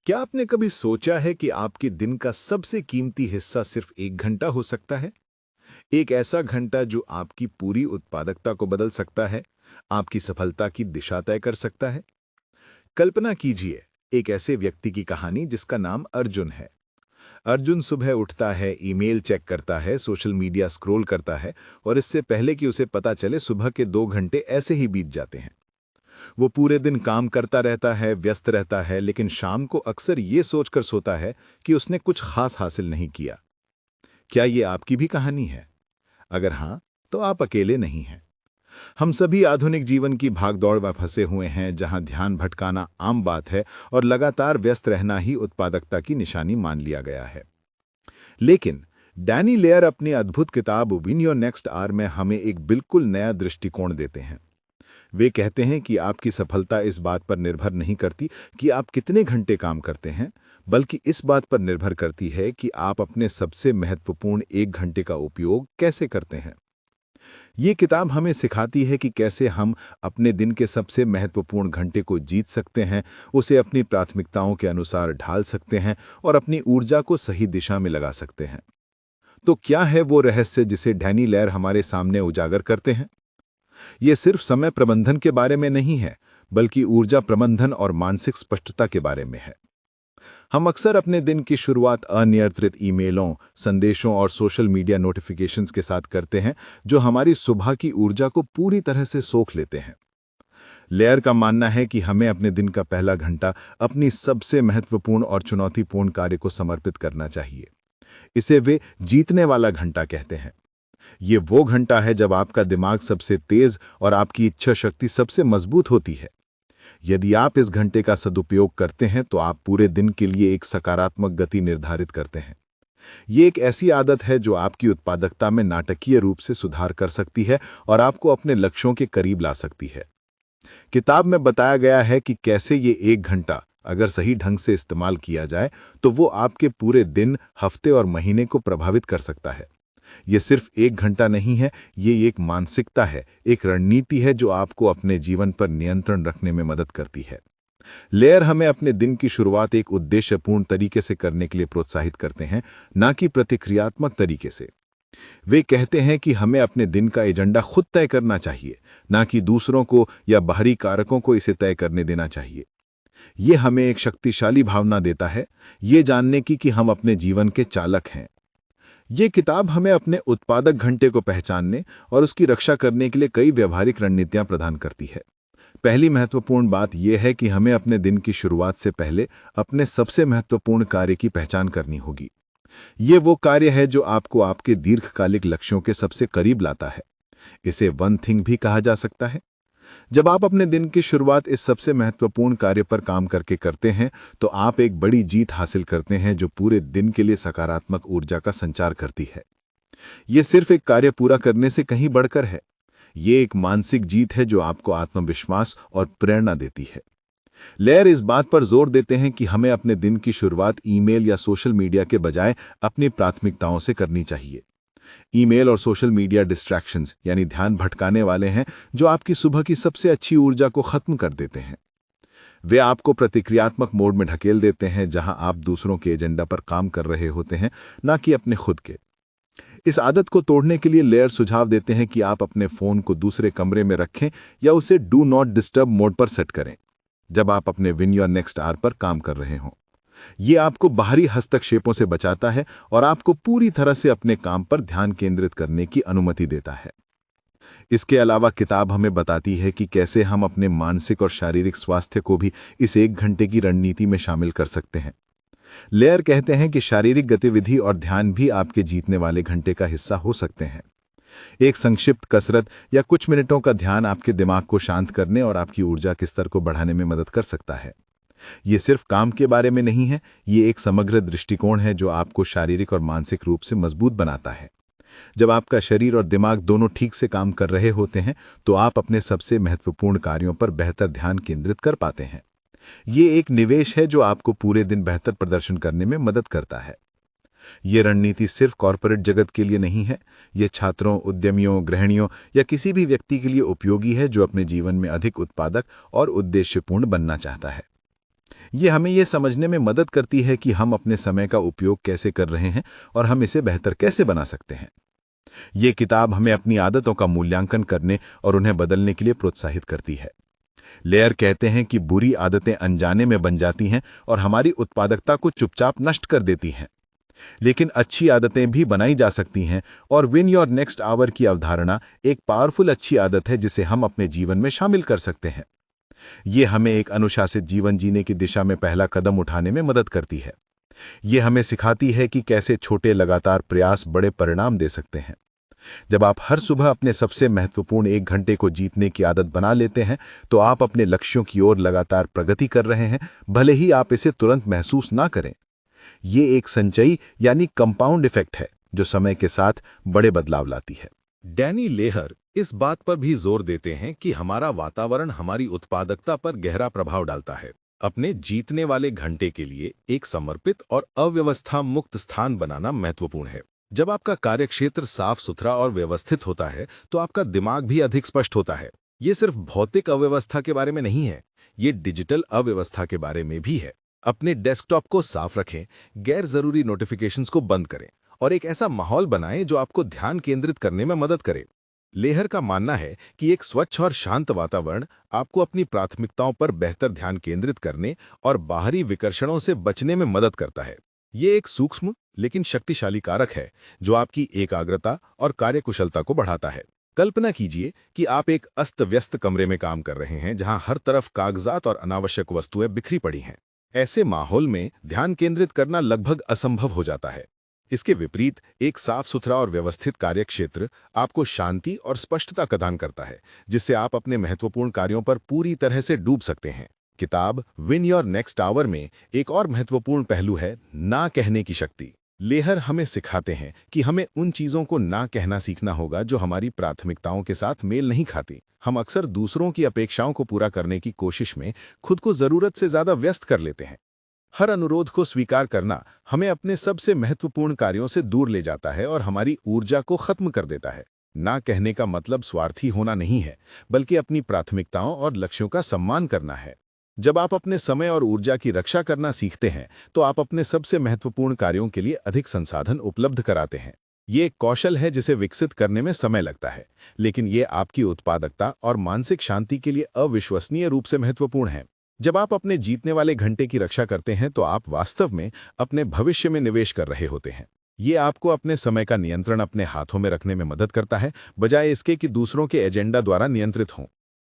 क्या आपने कभी सोचा है कि आपके दिन का सबसे कीमती हिस्सा सिर्फ 1 घंटा हो सकता है? एक ऐसा घंटा जो आपकी पूरी उत्पादकता को बदल सकता है, आपकी सफलता की दिशा तय कर सकता है। कल्पना कीजिए एक ऐसे व्यक्ति की कहानी जिसका नाम अर्जुन है। अर्जुन सुबह उठता है, ईमेल चेक करता है, सोशल मीडिया स्क्रॉल करता है और इससे पहले कि उसे पता चले सुबह के 2 घंटे ऐसे ही बीत जाते हैं। वो पूरे दिन काम करता रहता है, व्यस्त रहता है, लेकिन शाम को अक्सर ये सोचकर सोता है कि उसने कुछ खास हासिल नहीं किया। क्या ये आपकी भी कहानी है? अगर हाँ, तो आप अकेले नहीं हैं। हम सभी आधुनिक जीवन की भागदौड़ में फंसे हुए हैं, जहां ध्यान भटकाना आम बात है और लगातार व्यस्त रहना ही उत्पादकता की निशानी मान लिया गया है। लेकिन डैनी लेयर अपनी अद्भुत किताब विन योर नेक्स्ट आवर में हमें एक बिल्कुल नया दृष्टिकोण देते हैं। वे कहते हैं कि आपकी सफलता इस बात पर निर्भर नहीं करती कि आप कितने घंटे काम करते हैं, बल्कि इस बात पर निर्भर करती है कि आप अपने सबसे महत्वपूर्ण 1 घंटे का उपयोग कैसे करते हैं। ये किताब हमें सिखाती है कि कैसे हम अपने दिन के सबसे महत्वपूर्ण घंटे को जीत सकते हैं, उसे अपनी प्राथमिकताओं के अनुसार ढाल सकते हैं और अपनी ऊर्जा को सही दिशा में लगा सकते हैं। तो क्या है वो रहस्य जिसे डैनी लेयर हमारे सामने उजागर करते हैं? ये सिर्फ समय प्रबंधन के बारे में नहीं है, बल्कि ऊर्जा प्रबंधन और मानसिक स्पष्टता के बारे में है। हम अक्सर अपने दिन की शुरुआत अनियंत्रित ईमेलों, संदेशों और सोशल मीडिया नोटिफिकेशंस के साथ करते हैं, जो हमारी सुबह की ऊर्जा को पूरी तरह से सोख लेते हैं। लेयर का मानना है कि हमें अपने दिन का पहला घंटा अपनी सबसे महत्वपूर्ण और चुनौतीपूर्ण कार्य को समर्पित करना चाहिए। इसे वे जीतने वाला घंटा कहते हैं। ये वो घंटा है जब आपका दिमाग सबसे तेज और आपकी इच्छा शक्ति सबसे मजबूत होती है। यदि आप इस घंटे का सदुपयोग करते हैं तो आप पूरे दिन के लिए एक सकारात्मक गति निर्धारित करते हैं। ये एक ऐसी आदत है जो आपकी उत्पादकता में नाटकीय रूप से सुधार कर सकती है और आपको अपने लक्ष्यों के करीब ला सकती है। किताब में बताया गया है कि कैसे ये 1 घंटा अगर सही ढंग से इस्तेमाल किया जाए तो वो आपके पूरे दिन, हफ्ते और महीने को प्रभावित कर सकता है। ये सिर्फ 1 घंटा नहीं है, ये एक मानसिकता है, एक रणनीति है जो आपको अपने जीवन पर नियंत्रण रखने में मदद करती है। लेयर हमें अपने दिन की शुरुआत एक उद्देश्यपूर्ण तरीके से करने के लिए प्रोत्साहित करते हैं, ना कि प्रतिक्रियात्मक तरीके से। वे कहते हैं कि हमें अपने दिन का एजेंडा खुद तय करना चाहिए, ना कि दूसरों को या बाहरी कारकों को इसे तय करने देना चाहिए। ये हमें एक शक्तिशाली भावना देता है, ये जानने की कि हम अपने जीवन के चालक हैं। ये किताब हमें अपने उत्पादक घंटे को पहचानने और उसकी रक्षा करने के लिए कई व्यवहारिक रणनीतियां प्रदान करती है। पहली महत्वपूर्ण बात यह है कि हमें अपने दिन की शुरुआत से पहले अपने सबसे महत्वपूर्ण कार्य की पहचान करनी होगी। ये वो कार्य है जो आपको आपके दीर्घकालिक लक्ष्यों के सबसे करीब लाता है। इसे वन थिंग भी कहा जा सकता है। जब आप अपने दिन की शुरुआत इस सबसे महत्वपूर्ण कार्य पर काम करके करते हैं, तो आप एक बड़ी जीत हासिल करते हैं जो पूरे दिन के लिए सकारात्मक ऊर्जा का संचार करती है। यह सिर्फ एक कार्य पूरा करने से कहीं बढ़कर है। ये एक मानसिक जीत है जो आपको आत्मविश्वास और प्रेरणा देती है। लेयर इस बात पर जोर देते हैं कि हमें अपने दिन की शुरुआत ईमेल या सोशल मीडिया के बजाय अपनी प्राथमिकताओं से करनी चाहिए। ईमेल और सोशल मीडिया डिस्ट्रैक्शंस यानी ध्यान भटकाने वाले हैं जो आपकी सुबह की सबसे अच्छी ऊर्जा को खत्म कर देते हैं। वे आपको प्रतिक्रियात्मक मोड में ढकेल देते हैं जहां आप दूसरों के एजेंडा पर काम कर रहे होते हैं, ना कि अपने खुद के। इस आदत को तोड़ने के लिए लेयर सुझाव देते हैं कि आप अपने फोन को दूसरे कमरे में रखें या उसे डू नॉट डिस्टर्ब मोड पर सेट करें जब आप अपने विन योर नेक्स्ट आवर पर काम कर रहे हों। ये आपको बाहरी हस्तक्षेपों से बचाता है और आपको पूरी तरह से अपने काम पर ध्यान केंद्रित करने की अनुमति देता है। इसके अलावा किताब हमें बताती है कि कैसे हम अपने मानसिक और शारीरिक स्वास्थ्य को भी इस 1 घंटे की रणनीति में शामिल कर सकते हैं। लेयर कहते हैं कि शारीरिक गतिविधि और ध्यान भी आपके जीतने वाले घंटे का हिस्सा हो सकते हैं। एक संक्षिप्त कसरत या कुछ मिनटों का ध्यान आपके दिमाग को शांत करने और आपकी ऊर्जा के स्तर को बढ़ाने में मदद कर सकता है। ये सिर्फ काम के बारे में नहीं है, ये एक समग्र दृष्टिकोण है जो आपको शारीरिक और मानसिक रूप से मजबूत बनाता है। जब आपका शरीर और दिमाग दोनों ठीक से काम कर रहे होते हैं, तो आप अपने सबसे महत्वपूर्ण कार्यों पर बेहतर ध्यान केंद्रित कर पाते हैं। ये एक निवेश है जो आपको पूरे दिन बेहतर प्रदर्शन करने में मदद करता है। ये रणनीति सिर्फ कॉरपोरेट जगत के लिए नहीं है, ये छात्रों, उद्यमियों, गृहिणियों या किसी भी व्यक्ति के लिए उपयोगी है जो अपने जीवन में अधिक उत्पादक और उद्देश्यपूर्ण बनना चाहता है। ये हमें ये समझने में मदद करती है कि हम अपने समय का उपयोग कैसे कर रहे हैं और हम इसे बेहतर कैसे बना सकते हैं। ये किताब हमें अपनी आदतों का मूल्यांकन करने और उन्हें बदलने के लिए प्रोत्साहित करती है। लेयर कहते हैं कि बुरी आदतें अनजाने में बन जाती हैं और हमारी उत्पादकता को चुपचाप नष्ट कर देती हैं, लेकिन अच्छी आदतें भी बनाई जा सकती हैं, और विन योर नेक्स्ट आवर की अवधारणा एक पावरफुल अच्छी आदत है जिसे हम अपने जीवन में शामिल कर सकते हैं। ये हमें एक अनुशासित जीवन जीने की दिशा में पहला कदम उठाने में मदद करती है। ये हमें सिखाती है कि कैसे छोटे लगातार प्रयास बड़े परिणाम दे सकते हैं। जब आप हर सुबह अपने सबसे महत्वपूर्ण 1 घंटे को जीतने की आदत बना लेते हैं, तो आप अपने लक्ष्यों की ओर लगातार प्रगति कर रहे हैं, भले ही आप इसे तुरंत महसूस ना करें। ये एक संचयी यानी कंपाउंड इफेक्ट है जो समय के साथ बड़े बदलाव लाती है। डैनी लेहर इस बात पर भी जोर देते हैं कि हमारा वातावरण हमारी उत्पादकता पर गहरा प्रभाव डालता है। अपने जीतने वाले घंटे के लिए एक समर्पित और अव्यवस्था मुक्त स्थान बनाना महत्वपूर्ण है। जब आपका कार्यक्षेत्र साफ सुथरा और व्यवस्थित होता है तो आपका दिमाग भी अधिक स्पष्ट होता है। ये सिर्फ भौतिक अव्यवस्था के बारे में नहीं है, ये डिजिटल अव्यवस्था के बारे में भी है। अपने डेस्कटॉप को साफ रखें, गैर जरूरी नोटिफिकेशंस को बंद करें और एक ऐसा माहौल बनाएं जो आपको ध्यान केंद्रित करने में मदद करे। लेहर का मानना है कि एक स्वच्छ और शांत वातावरण आपको अपनी प्राथमिकताओं पर बेहतर ध्यान केंद्रित करने और बाहरी विकर्षणों से बचने में मदद करता है। ये एक सूक्ष्म लेकिन शक्तिशाली कारक है जो आपकी एकाग्रता और कार्यकुशलता को बढ़ाता है। कल्पना कीजिए कि आप एक अस्त व्यस्त कमरे में काम कर रहे हैं जहां हर तरफ कागजात और अनावश्यक वस्तुएं बिखरी पड़ी हैं। ऐसे माहौल में ध्यान केंद्रित करना लगभग असंभव हो जाता है। इसके विपरीत एक साफ सुथरा और व्यवस्थित कार्यक्षेत्र आपको शांति और स्पष्टता प्रदान करता है, जिससे आप अपने महत्वपूर्ण कार्यों पर पूरी तरह से डूब सकते हैं। किताब विन योर नेक्स्ट आवर में एक और महत्वपूर्ण पहलू है ना कहने की शक्ति। लेहर हमें सिखाते हैं कि हमें उन चीजों को ना कहना सीखना होगा जो हमारी प्राथमिकताओं के साथ मेल नहीं खाती। हम अक्सर दूसरों की अपेक्षाओं को पूरा करने की कोशिश में खुद को जरूरत से ज्यादा व्यस्त कर लेते हैं। हर अनुरोध को स्वीकार करना हमें अपने सबसे महत्वपूर्ण कार्यों से दूर ले जाता है और हमारी ऊर्जा को खत्म कर देता है। ना कहने का मतलब स्वार्थी होना नहीं है, बल्कि अपनी प्राथमिकताओं और लक्ष्यों का सम्मान करना है। जब आप अपने समय और ऊर्जा की रक्षा करना सीखते हैं, तो आप अपने सबसे महत्वपूर्ण कार्यों के लिए अधिक संसाधन उपलब्ध कराते हैं। ये एक कौशल है जिसे विकसित करने में समय लगता है, लेकिन ये आपकी उत्पादकता और मानसिक शांति के लिए अविश्वसनीय रूप से महत्वपूर्ण है। जब आप अपने जीतने वाले घंटे की रक्षा करते हैं, तो आप वास्तव में अपने भविष्य में निवेश कर रहे होते हैं। ये आपको अपने समय का नियंत्रण अपने हाथों में रखने में मदद करता है, बजाय इसके कि दूसरों के एजेंडा द्वारा नियंत्रित हों।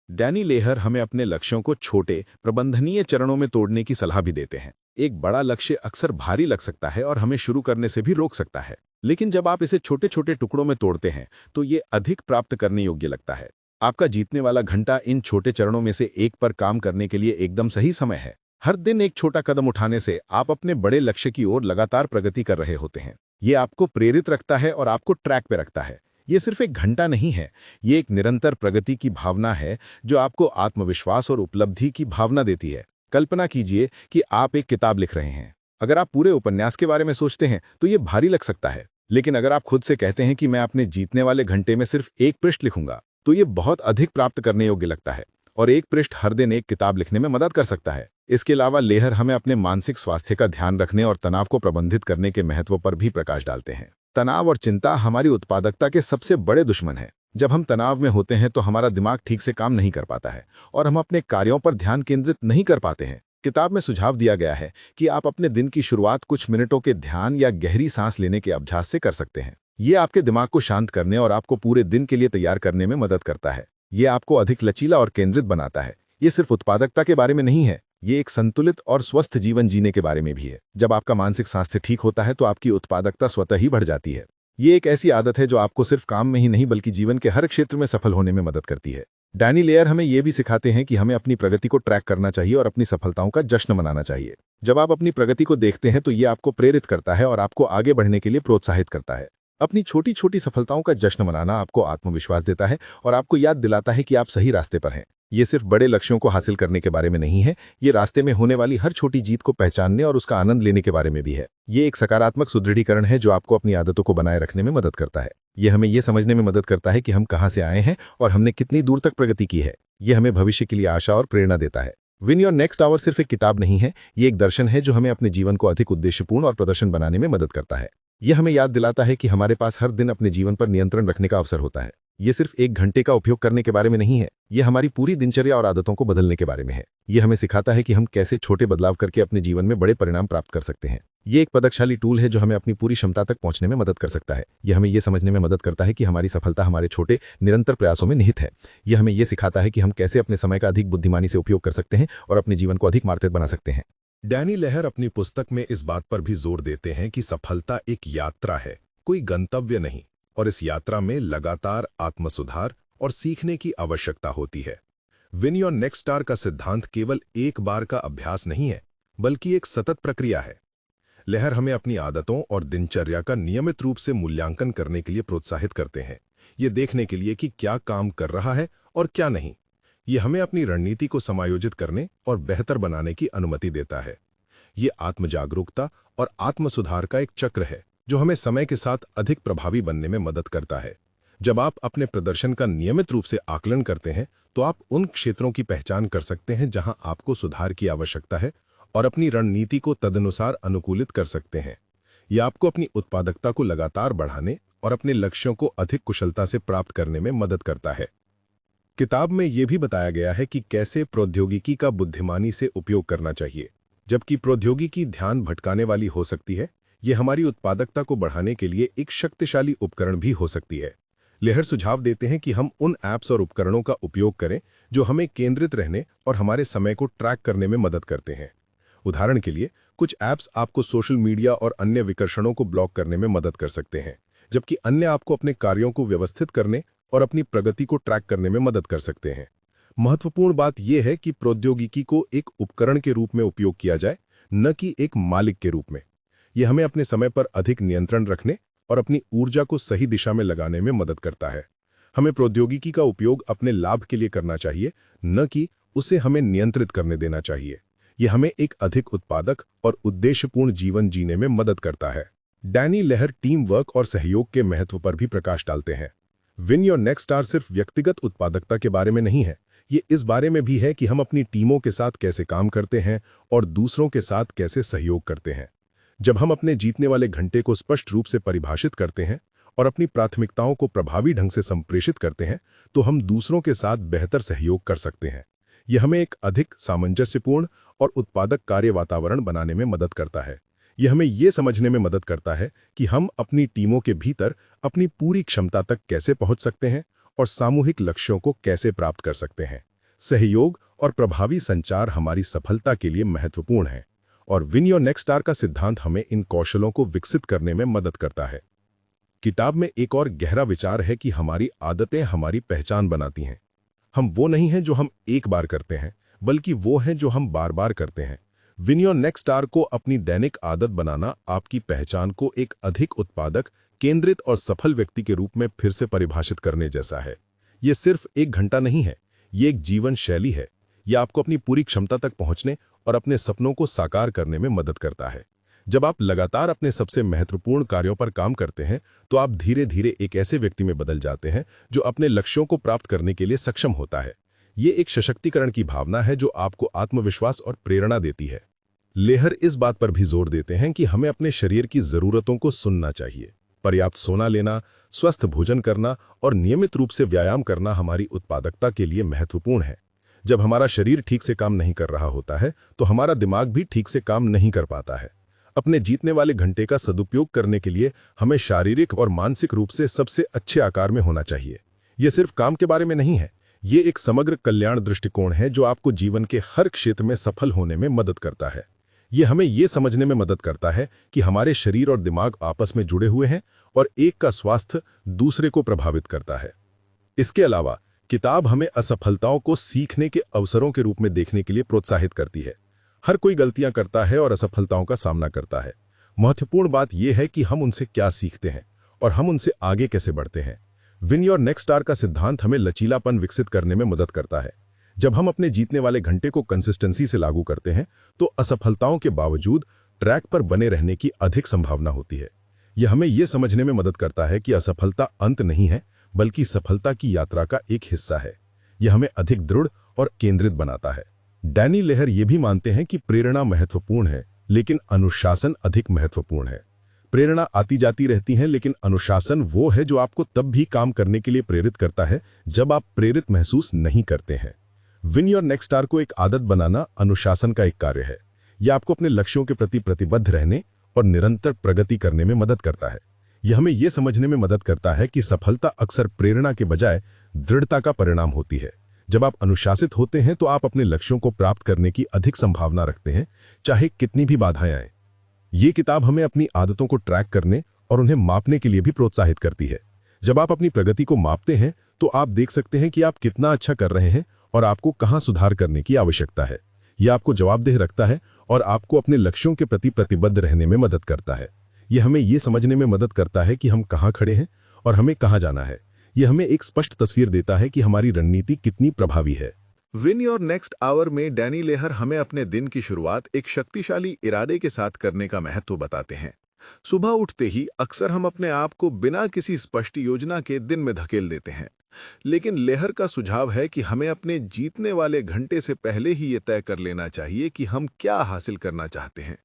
डैनी लेहर हमें अपने लक्ष्यों को छोटे, प्रबंधनीय चरणों में तोड़ने की सलाह भी देते हैं। एक बड़ा लक्ष्य अक्सर भारी लग सकता है और हमें शुरू करने से भी रोक सकता है, लेकिन जब आप इसे छोटे छोटे टुकड़ों में तोड़ते हैं, तो ये अधिक प्राप्त करने योग्य लगता है। आपका जीतने वाला घंटा इन छोटे चरणों में से एक पर काम करने के लिए एकदम सही समय है। हर दिन एक छोटा कदम उठाने से आप अपने बड़े लक्ष्य की ओर लगातार प्रगति कर रहे होते हैं। ये आपको प्रेरित रखता है और आपको ट्रैक पे रखता है। ये सिर्फ एक घंटा नहीं है, ये एक निरंतर प्रगति की भावना है जो आपको आत्मविश्वास और उपलब्धि की भावना देती है। कल्पना कीजिए कि आप एक किताब लिख रहे हैं। अगर आप पूरे उपन्यास के बारे में सोचते हैं तो ये भारी लग सकता है, लेकिन अगर आप खुद से कहते हैं कि मैं अपने जीतने वाले घंटे में सिर्फ एक पृष्ठ लिखूंगा, तो ये बहुत अधिक प्राप्त करने योग्य लगता है। और एक पृष्ठ हर दिन एक किताब लिखने में मदद कर सकता है। इसके अलावा लेहर हमें अपने मानसिक स्वास्थ्य का ध्यान रखने और तनाव को प्रबंधित करने के महत्व पर भी प्रकाश डालते हैं। तनाव और चिंता हमारी उत्पादकता के सबसे बड़े दुश्मन हैं। जब हम तनाव में होते हैं तो हमारा दिमाग ठीक से काम नहीं कर पाता है और हम अपने कार्यों पर ध्यान केंद्रित नहीं कर पाते हैं। किताब में सुझाव दिया गया है कि आप अपने दिन की शुरुआत कुछ मिनटों के ध्यान या गहरी सांस लेने के अभ्यास से कर सकते हैं। ये आपके दिमाग को शांत करने और आपको पूरे दिन के लिए तैयार करने में मदद करता है। ये आपको अधिक लचीला और केंद्रित बनाता है। ये सिर्फ उत्पादकता के बारे में नहीं है, ये एक संतुलित और स्वस्थ जीवन जीने के बारे में भी है। जब आपका मानसिक स्वास्थ्य ठीक होता है तो आपकी उत्पादकता स्वतः ही बढ़ जाती है। ये एक ऐसी आदत है जो आपको सिर्फ काम में ही नहीं बल्कि जीवन के हर क्षेत्र में सफल होने में मदद करती है। डैनी लेयर हमें यह भी सिखाते हैं कि हमें अपनी प्रगति को ट्रैक करना चाहिए और अपनी सफलताओं का जश्न मनाना चाहिए। जब आप अपनी प्रगति को देखते हैं तो ये आपको प्रेरित करता है और आपको आगे बढ़ने के लिए प्रोत्साहित करता है। अपनी छोटी छोटी सफलताओं का जश्न मनाना आपको आत्मविश्वास देता है और आपको याद दिलाता है कि आप सही रास्ते पर हैं। ये सिर्फ बड़े लक्ष्यों को हासिल करने के बारे में नहीं है, ये रास्ते में होने वाली हर छोटी जीत को पहचानने और उसका आनंद लेने के बारे में भी है। ये एक सकारात्मक सुदृढ़ीकरण है जो आपको अपनी आदतों को बनाए रखने में मदद करता है। ये हमें ये समझने में मदद करता है कि हम कहाँ से आए हैं और हमने कितनी दूर तक प्रगति की है। ये हमें भविष्य के लिए आशा और प्रेरणा देता है। विन योर नेक्स्ट आवर सिर्फ एक किताब नहीं है, ये एक दर्शन है जो हमें अपने जीवन को अधिक उद्देश्यपूर्ण और प्रदर्शन बनाने में मदद करता है। यह हमें याद दिलाता है कि हमारे पास हर दिन अपने जीवन पर नियंत्रण रखने का अवसर होता है। ये सिर्फ एक घंटे का उपयोग करने के बारे में नहीं है, ये हमारी पूरी दिनचर्या और आदतों को बदलने के बारे में है। ये हमें सिखाता है कि हम कैसे छोटे बदलाव करके अपने जीवन में बड़े परिणाम प्राप्त कर सकते हैं। ये एक प्रभावशाली टूल है जो हमें अपनी पूरी क्षमता तक पहुंचने में मदद कर सकता है। यह हमें यह समझने में मदद करता है कि हमारी सफलता हमारे छोटे निरंतर प्रयासों में निहित है। यह हमें यह सिखाता है कि हम कैसे अपने समय का अधिक बुद्धिमानी से उपयोग कर सकते हैं और अपने जीवन को अधिक मार्मिक बना सकते हैं। डैनी लहर अपनी पुस्तक में इस बात पर भी जोर देते हैं कि सफलता एक यात्रा है, कोई गंतव्य नहीं, और इस यात्रा में लगातार आत्मसुधार और सीखने की आवश्यकता होती है। विन योर नेक्स्ट स्टार का सिद्धांत केवल एक बार का अभ्यास नहीं है, बल्कि एक सतत प्रक्रिया है। लहर हमें अपनी आदतों और दिनचर्या का नियमित रूप से मूल्यांकन करने के लिए प्रोत्साहित करते हैं, ये देखने के लिए कि क्या काम कर रहा है और क्या नहीं। ये हमें अपनी रणनीति को समायोजित करने और बेहतर बनाने की अनुमति देता है। ये आत्मजागरूकता और आत्मसुधार का एक चक्र है जो हमें समय के साथ अधिक प्रभावी बनने में मदद करता है। जब आप अपने प्रदर्शन का नियमित रूप से आकलन करते हैं तो आप उन क्षेत्रों की पहचान कर सकते हैं जहां आपको सुधार की आवश्यकता है और अपनी रणनीति को तदनुसार अनुकूलित कर सकते हैं। यह आपको अपनी उत्पादकता को लगातार बढ़ाने और अपने लक्ष्यों को अधिक कुशलता से प्राप्त करने में मदद करता है। किताब में यह भी बताया गया है कि कैसे प्रौद्योगिकी का बुद्धिमानी से उपयोग करना चाहिए। जबकि प्रौद्योगिकी ध्यान भटकाने वाली हो सकती है, ये हमारी उत्पादकता को बढ़ाने के लिए एक शक्तिशाली उपकरण भी हो सकती है। लहर सुझाव देते हैं कि हम उन ऐप्स और उपकरणों का उपयोग करें जो हमें केंद्रित रहने और हमारे समय को ट्रैक करने में मदद करते हैं। उदाहरण के लिए, कुछ ऐप्स आपको सोशल मीडिया और अन्य विकर्षणों को ब्लॉक करने में मदद कर सकते हैं, जबकि अन्य आपको अपने कार्यों को व्यवस्थित करने और अपनी प्रगति को ट्रैक करने में मदद कर सकते हैं। महत्वपूर्ण बात यह है कि प्रौद्योगिकी को एक उपकरण के रूप में उपयोग किया जाए, न कि एक मालिक के रूप में। यह हमें अपने समय पर अधिक नियंत्रण रखने और अपनी ऊर्जा को सही दिशा में लगाने में मदद करता है। हमें प्रौद्योगिकी का उपयोग अपने लाभ के लिए करना चाहिए, न कि उसे हमें नियंत्रित करने देना चाहिए। यह हमें एक अधिक उत्पादक और उद्देश्यपूर्ण जीवन जीने में मदद करता है। डैनी लहर टीम वर्क और सहयोग के महत्व पर भी प्रकाश डालते हैं। विन योर नेक्स्ट स्टार सिर्फ व्यक्तिगत उत्पादकता के बारे में नहीं है, ये इस बारे में भी है कि हम अपनी टीमों के साथ कैसे काम करते हैं और दूसरों के साथ कैसे सहयोग करते हैं। जब हम अपने जीतने वाले घंटे को स्पष्ट रूप से परिभाषित करते हैं और अपनी प्राथमिकताओं को प्रभावी ढंग से संप्रेषित करते हैं, तो हम दूसरों के साथ बेहतर सहयोग कर सकते हैं। यह हमें एक अधिक सामंजस्यपूर्ण और उत्पादक कार्य वातावरण बनाने में मदद करता है। यह हमें यह समझने में मदद करता है कि हम अपनी टीमों के भीतर अपनी पूरी क्षमता तक कैसे पहुंच सकते हैं और सामूहिक लक्ष्यों को कैसे प्राप्त कर सकते हैं। सहयोग और प्रभावी संचार हमारी सफलता के लिए महत्वपूर्ण है, और विन योर नेक्स्ट स्टार का सिद्धांत हमें इन कौशलों को विकसित करने में मदद करता है। किताब में एक और गहरा विचार है कि हमारी आदतें हमारी पहचान बनाती हैं। हम वो नहीं हैं जो हम एक बार करते हैं, बल्कि वो हैं जो हम बार बार करते हैं। विन योर नेक्स्ट स्टार को अपनी दैनिक आदत बनाना आपकी पहचान को एक अधिक उत्पादक, केंद्रित और सफल व्यक्ति के रूप में फिर से परिभाषित करने जैसा है। ये सिर्फ एक घंटा नहीं है, ये एक जीवन शैली है। यह आपको अपनी पूरी क्षमता तक पहुंचने और अपने सपनों को साकार करने में मदद करता है। जब आप लगातार अपने सबसे महत्वपूर्ण कार्यों पर काम करते हैं, तो आप धीरे धीरे एक ऐसे व्यक्ति में बदल जाते हैं जो अपने लक्ष्यों को प्राप्त करने के लिए सक्षम होता है। ये एक सशक्तिकरण की भावना है जो आपको आत्मविश्वास और प्रेरणा देती है। लेहर इस बात पर भी जोर देते हैं कि हमें अपने शरीर की जरूरतों को सुनना चाहिए। पर्याप्त सोना लेना, स्वस्थ भोजन करना और नियमित रूप से व्यायाम करना हमारी उत्पादकता के लिए महत्वपूर्ण है। जब हमारा शरीर ठीक से काम नहीं कर रहा होता है, तो हमारा दिमाग भी ठीक से काम नहीं कर पाता है। अपने जीतने वाले घंटे का सदुपयोग करने के लिए हमें शारीरिक और मानसिक रूप से सबसे अच्छे आकार में होना चाहिए। यह सिर्फ काम के बारे में नहीं है, ये एक समग्र कल्याण दृष्टिकोण है जो आपको जीवन के हर क्षेत्र में सफल होने में मदद करता है। ये हमें ये समझने में मदद करता है कि हमारे शरीर और दिमाग आपस में जुड़े हुए हैं और एक का स्वास्थ्य दूसरे को प्रभावित करता है। इसके अलावा किताब हमें असफलताओं को सीखने के अवसरों के रूप में देखने के लिए प्रोत्साहित करती है। हर कोई गलतियां करता है और असफलताओं का सामना करता है। महत्वपूर्ण बात यह है कि हम उनसे क्या सीखते हैं और हम उनसे आगे कैसे बढ़ते हैं। विन योर नेक्स्ट स्टार का सिद्धांत हमें लचीलापन विकसित करने में मदद करता है। जब हम अपने जीतने वाले घंटे को कंसिस्टेंसी से लागू करते हैं, तो असफलताओं के बावजूद ट्रैक पर बने रहने की अधिक संभावना होती है। यह हमें यह समझने में मदद करता है कि असफलता अंत नहीं है, बल्कि सफलता की यात्रा का एक हिस्सा है। यह हमें अधिक दृढ़ और केंद्रित बनाता है। डैनी लेहर ये भी मानते हैं कि प्रेरणा महत्वपूर्ण है, लेकिन अनुशासन अधिक महत्वपूर्ण है। प्रेरणा आती जाती रहती है, लेकिन अनुशासन वो है जो आपको तब भी काम करने के लिए प्रेरित करता है जब आप प्रेरित महसूस नहीं करते हैं। विन योर नेक्स्ट स्टार को एक आदत बनाना अनुशासन का एक कार्य है। यह आपको अपने लक्ष्यों के प्रति प्रतिबद्ध रहने और निरंतर प्रगति करने में मदद करता है। यह हमें यह समझने में मदद करता है कि सफलता अक्सर प्रेरणा के बजाय दृढ़ता का परिणाम होती है। जब आप अनुशासित होते हैं तो आप अपने लक्ष्यों को प्राप्त करने की अधिक संभावना रखते हैं, चाहे कितनी भी बाधाएं आएं। ये किताब हमें अपनी आदतों को ट्रैक करने और उन्हें मापने के लिए भी प्रोत्साहित करती है। जब आप अपनी प्रगति को मापते हैं तो आप देख सकते हैं कि आप कितना अच्छा कर रहे हैं और आपको कहां सुधार करने की आवश्यकता है। यह आपको जवाबदेह रखता है और आपको अपने लक्ष्यों के प्रति प्रतिबद्ध रहने में मदद करता है। यह हमें यह समझने में मदद करता है कि हम कहां खड़े हैं और हमें कहां जाना है। यह हमें एक स्पष्ट तस्वीर देता है कि हमारी रणनीति कितनी प्रभावी है। विन योर नेक्स्ट आवर में डैनी लेहर हमें अपने दिन की शुरुआत एक शक्तिशाली इरादे के साथ करने का महत्व बताते हैं। सुबह उठते ही अक्सर हम अपने आप को बिना किसी स्पष्ट योजना के दिन में धकेल देते हैं, लेकिन लेहर का सुझाव है कि हमें अपने जीतने वाले घंटे से पहले ही ये तय कर लेना चाहिए कि हम क्या हासिल करना चाहते हैं।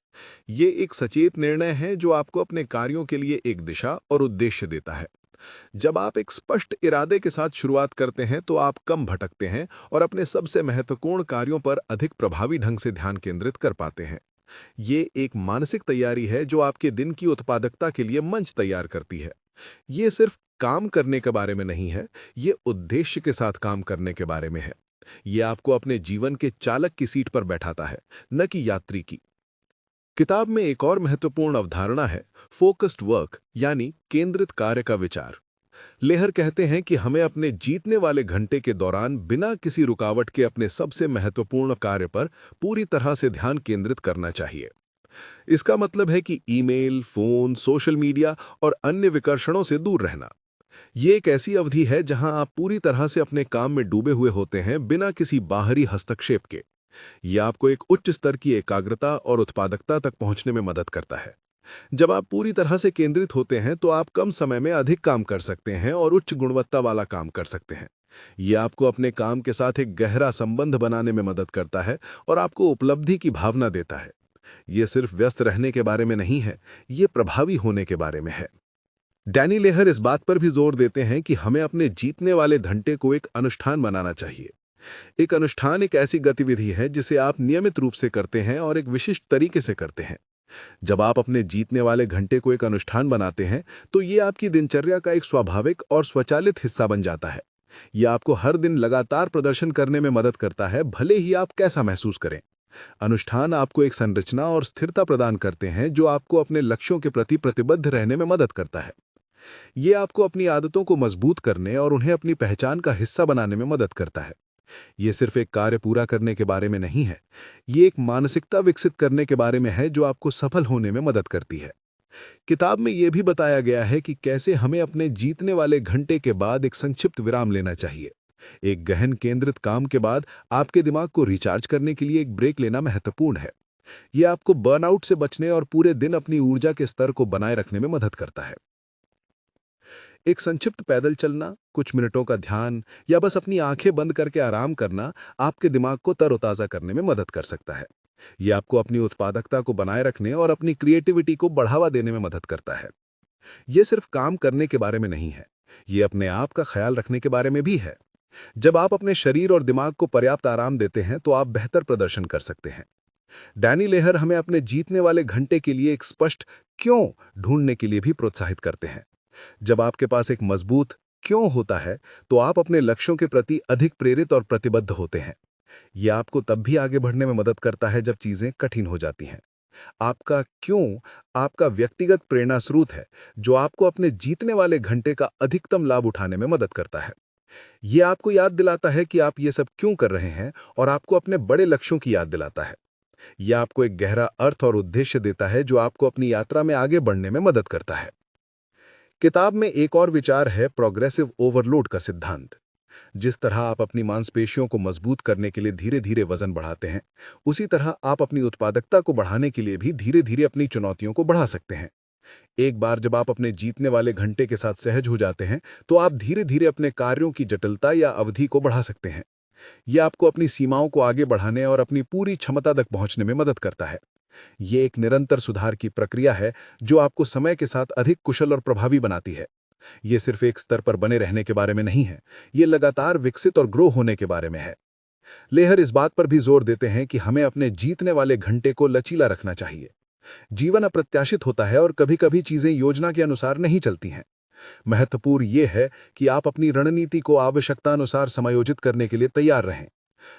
ये एक सचेत निर्णय है जो आपको अपने कार्यों के लिए एक दिशा और उद्देश्य देता है। जब आप एक स्पष्ट इरादे के साथ शुरुआत करते हैं तो आप कम भटकते हैं और अपने सबसे महत्वपूर्ण कार्यों पर अधिक प्रभावी ढंग से ध्यान केंद्रित कर पाते हैं। ये एक मानसिक तैयारी है जो आपके दिन की उत्पादकता के लिए मंच तैयार करती है। ये सिर्फ काम करने के बारे में नहीं है, ये उद्देश्य के साथ काम करने के बारे में है। ये आपको अपने जीवन के चालक की सीट पर बैठाता है, न कि यात्री की। किताब में एक और महत्वपूर्ण अवधारणा है फोकस्ड वर्क, यानी केंद्रित कार्य का विचार। लेहर कहते हैं कि हमें अपने जीतने वाले घंटे के दौरान बिना किसी रुकावट के अपने सबसे महत्वपूर्ण कार्य पर पूरी तरह से ध्यान केंद्रित करना चाहिए। इसका मतलब है कि ईमेल, फोन, सोशल मीडिया और अन्य विकर्षणों से दूर रहना। ये एक ऐसी अवधि है जहां आप पूरी तरह से अपने काम में डूबे हुए होते हैं, बिना किसी बाहरी हस्तक्षेप के। यह आपको एक उच्च स्तर की एकाग्रता और उत्पादकता तक पहुंचने में मदद करता है। जब आप पूरी तरह से केंद्रित होते हैं तो आप कम समय में अधिक काम कर सकते हैं और उच्च गुणवत्ता वाला काम कर सकते हैं। यह आपको अपने काम के साथ एक गहरा संबंध बनाने में मदद करता है और आपको उपलब्धि की भावना देता है। यह सिर्फ व्यस्त रहने के बारे में नहीं है, यह प्रभावी होने के बारे में है। डैनी लेहर इस बात पर भी जोर देते हैं कि हमें अपने जीतने वाले घंटे को एक अनुष्ठान बनाना चाहिए। एक अनुष्ठान एक ऐसी गतिविधि है जिसे आप नियमित रूप से करते हैं और एक विशिष्ट तरीके से करते हैं। जब आप अपने जीतने वाले घंटे को एक अनुष्ठान बनाते हैं तो ये आपकी दिनचर्या का एक स्वाभाविक और स्वचालित हिस्सा बन जाता है। यह आपको हर दिन लगातार प्रदर्शन करने में मदद करता है, भले ही आप कैसा महसूस करें। अनुष्ठान आपको एक संरचना और स्थिरता प्रदान करते हैं जो आपको अपने लक्ष्यों के प्रति प्रतिबद्ध रहने में मदद करता है। ये आपको अपनी आदतों को मजबूत करने और उन्हें अपनी पहचान का हिस्सा बनाने में मदद करता है। ये सिर्फ एक कार्य पूरा करने के बारे में नहीं है, ये एक मानसिकता विकसित करने के बारे में है जो आपको सफल होने में मदद करती है। किताब में यह भी बताया गया है कि कैसे हमें अपने जीतने वाले घंटे के बाद एक संक्षिप्त विराम लेना चाहिए। एक गहन केंद्रित काम के बाद आपके दिमाग को रिचार्ज करने के लिए एक ब्रेक लेना महत्वपूर्ण है। यह आपको बर्नआउट से बचने और पूरे दिन अपनी ऊर्जा के स्तर को बनाए रखने में मदद करता है। एक संक्षिप्त पैदल चलना, कुछ मिनटों का ध्यान या बस अपनी आंखें बंद करके आराम करना आपके दिमाग को तरोताजा करने में मदद कर सकता है। यह आपको अपनी उत्पादकता को बनाए रखने और अपनी क्रिएटिविटी को बढ़ावा देने में मदद करता है। यह सिर्फ काम करने के बारे में नहीं है, यह अपने आप का ख्याल रखने के बारे में भी है। जब आप अपने शरीर और दिमाग को पर्याप्त आराम देते हैं तो आप बेहतर प्रदर्शन कर सकते हैं। डैनी लेहर हमें अपने जीतने वाले घंटे के लिए एक स्पष्ट क्यों ढूंढने के लिए भी प्रोत्साहित करते हैं। जब आपके पास एक मजबूत क्यों होता है तो आप अपने लक्ष्यों के प्रति अधिक प्रेरित और प्रतिबद्ध होते हैं। यह आपको तब भी आगे बढ़ने में मदद करता है जब चीजें कठिन हो जाती हैं। आपका क्यों आपका व्यक्तिगत प्रेरणा स्रोत है जो आपको अपने जीतने वाले घंटे का अधिकतम लाभ उठाने में मदद करता है। यह आपको याद दिलाता है कि आप ये सब क्यों कर रहे हैं और आपको अपने बड़े लक्ष्यों की याद दिलाता है। यह आपको एक गहरा अर्थ और उद्देश्य देता है जो आपको अपनी यात्रा में आगे बढ़ने में मदद करता है। किताब में एक और विचार है प्रोग्रेसिव ओवरलोड का सिद्धांत। जिस तरह आप अपनी मांसपेशियों को मजबूत करने के लिए धीरे धीरे वजन बढ़ाते हैं, उसी तरह आप अपनी उत्पादकता को बढ़ाने के लिए भी धीरे धीरे अपनी चुनौतियों को बढ़ा सकते हैं। एक बार जब आप अपने जीतने वाले घंटे के साथ सहज हो जाते हैं तो आप धीरे धीरे अपने कार्यों की जटिलता या अवधि को बढ़ा सकते हैं। यह आपको अपनी सीमाओं को आगे बढ़ाने और अपनी पूरी क्षमता तक पहुंचने में मदद करता है। ये एक निरंतर सुधार की प्रक्रिया है जो आपको समय के साथ अधिक कुशल और प्रभावी बनाती है। ये सिर्फ एक स्तर पर बने रहने के बारे में नहीं है, ये लगातार विकसित और ग्रो होने के बारे में है। लेहर इस बात पर भी जोर देते हैं कि हमें अपने जीतने वाले घंटे को लचीला रखना चाहिए। जीवन अप्रत्याशित होता है और कभी-कभी चीजें योजना के अनुसार नहीं चलती हैं। महत्वपूर्ण यह है कि आप अपनी रणनीति को आवश्यकतानुसार समायोजित करने के लिए तैयार रहें।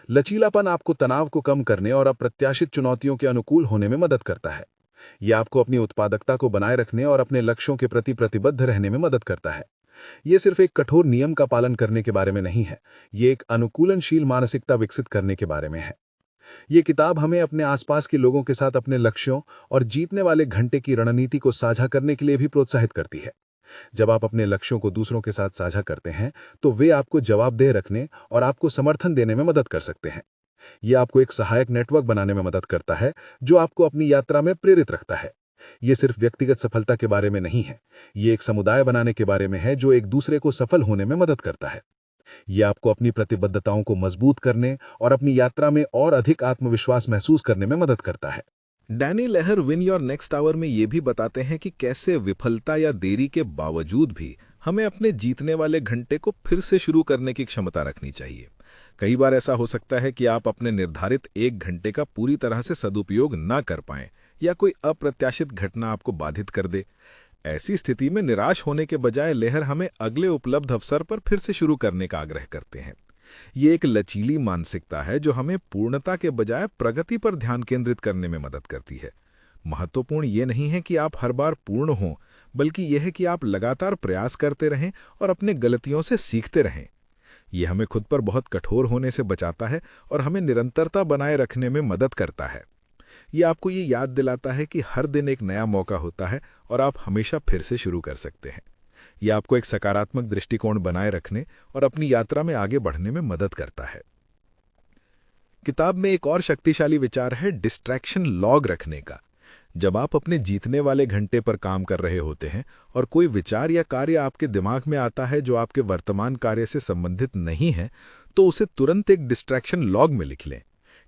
लचीलापन आपको तनाव को कम करने और अप्रत्याशित चुनौतियों के अनुकूल होने में मदद करता है। यह आपको अपनी उत्पादकता को बनाए रखने और अपने लक्ष्यों के प्रति प्रतिबद्ध रहने में मदद करता है। यह सिर्फ एक कठोर नियम का पालन करने के बारे में नहीं है, ये एक अनुकूलनशील मानसिकता विकसित करने के बारे में है। ये किताब हमें अपने आसपास के लोगों के साथ अपने लक्ष्यों और जीतने वाले घंटे की रणनीति को साझा करने के लिए भी प्रोत्साहित करती है। जब आप अपने लक्ष्यों को दूसरों के साथ साझा करते हैं, तो वे आपको जवाबदेह रखने और आपको समर्थन देने में मदद कर सकते हैं। यह आपको एक सहायक नेटवर्क बनाने में मदद करता है, जो आपको अपनी यात्रा में प्रेरित रखता है। ये सिर्फ व्यक्तिगत सफलता के बारे में नहीं है, ये एक समुदाय बनाने के बारे में है जो एक दूसरे को सफल होने में मदद करता है। ये आपको अपनी प्रतिबद्धताओं को मजबूत करने और अपनी यात्रा में और अधिक आत्मविश्वास महसूस करने में मदद करता है। Danny Lehr win your next hour में ये भी बताते हैं कि कैसे विफलता या देरी के बावजूद भी हमें अपने जीतने वाले घंटे को फिर से शुरू करने की क्षमता रखनी चाहिए। कई बार ऐसा हो सकता है कि आप अपने निर्धारित 1 घंटे का पूरी तरह से सदुपयोग ना कर पाएं या कोई अप्रत्याशित घटना आपको बाधित कर दे। ऐसी स्थिति में निराश होने के बजाय लेहर हमें अगले उपलब्ध अवसर पर फिर से शुरू करने का आग्रह करते हैं। ये एक लचीली मानसिकता है जो हमें पूर्णता के बजाय प्रगति पर ध्यान केंद्रित करने में मदद करती है। महत्वपूर्ण ये नहीं है कि आप हर बार पूर्ण हों, बल्कि यह है कि आप लगातार प्रयास करते रहें और अपने गलतियों से सीखते रहें। ये हमें खुद पर बहुत कठोर होने से बचाता है और हमें निरंतरता बनाए रखने में मदद करता है। ये आपको ये याद दिलाता है कि हर दिन एक नया मौका होता है और आप हमेशा फिर से शुरू कर सकते हैं। यह आपको एक सकारात्मक दृष्टिकोण बनाए रखने और अपनी यात्रा में आगे बढ़ने में मदद करता है। किताब में एक और शक्तिशाली विचार है डिस्ट्रैक्शन लॉग रखने का। जब आप अपने जीतने वाले घंटे पर काम कर रहे होते हैं और कोई विचार या कार्य आपके दिमाग में आता है जो आपके वर्तमान कार्य से संबंधित नहीं है, तो उसे तुरंत एक डिस्ट्रैक्शन लॉग में लिख लें।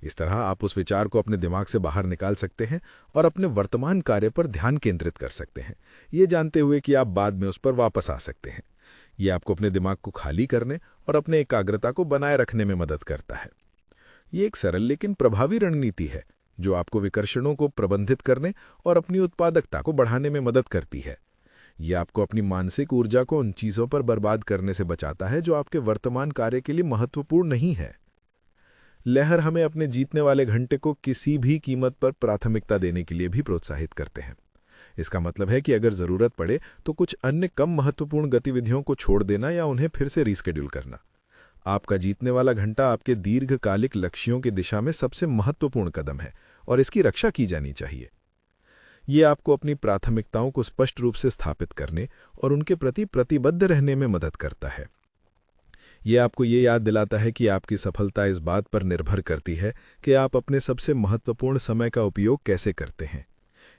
इस तरह आप उस विचार को अपने दिमाग से बाहर निकाल सकते हैं और अपने वर्तमान कार्य पर ध्यान केंद्रित कर सकते हैं, ये जानते हुए कि आप बाद में उस पर वापस आ सकते हैं। ये आपको अपने दिमाग को खाली करने और अपने एकाग्रता को बनाए रखने में मदद करता है। ये एक सरल लेकिन प्रभावी रणनीति है जो आपको विकर्षणों को प्रबंधित करने और अपनी उत्पादकता को बढ़ाने में मदद करती है। ये आपको अपनी मानसिक ऊर्जा को उन चीज़ों पर बर्बाद करने से बचाता है जो आपके वर्तमान कार्य के लिए महत्वपूर्ण नहीं है। लेहर हमें अपने जीतने वाले घंटे को किसी भी कीमत पर प्राथमिकता देने के लिए भी प्रोत्साहित करते हैं। इसका मतलब है कि अगर ज़रूरत पड़े तो कुछ अन्य कम महत्वपूर्ण गतिविधियों को छोड़ देना या उन्हें फिर से रीस्केड्यूल करना। आपका जीतने वाला घंटा आपके दीर्घकालिक लक्ष्यों की दिशा में सबसे महत्वपूर्ण कदम है और इसकी रक्षा की जानी चाहिए। ये आपको अपनी प्राथमिकताओं को स्पष्ट रूप से स्थापित करने और उनके प्रति प्रतिबद्ध रहने में मदद करता है। ये आपको ये याद दिलाता है कि आपकी सफलता इस बात पर निर्भर करती है कि आप अपने सबसे महत्वपूर्ण समय का उपयोग कैसे करते हैं।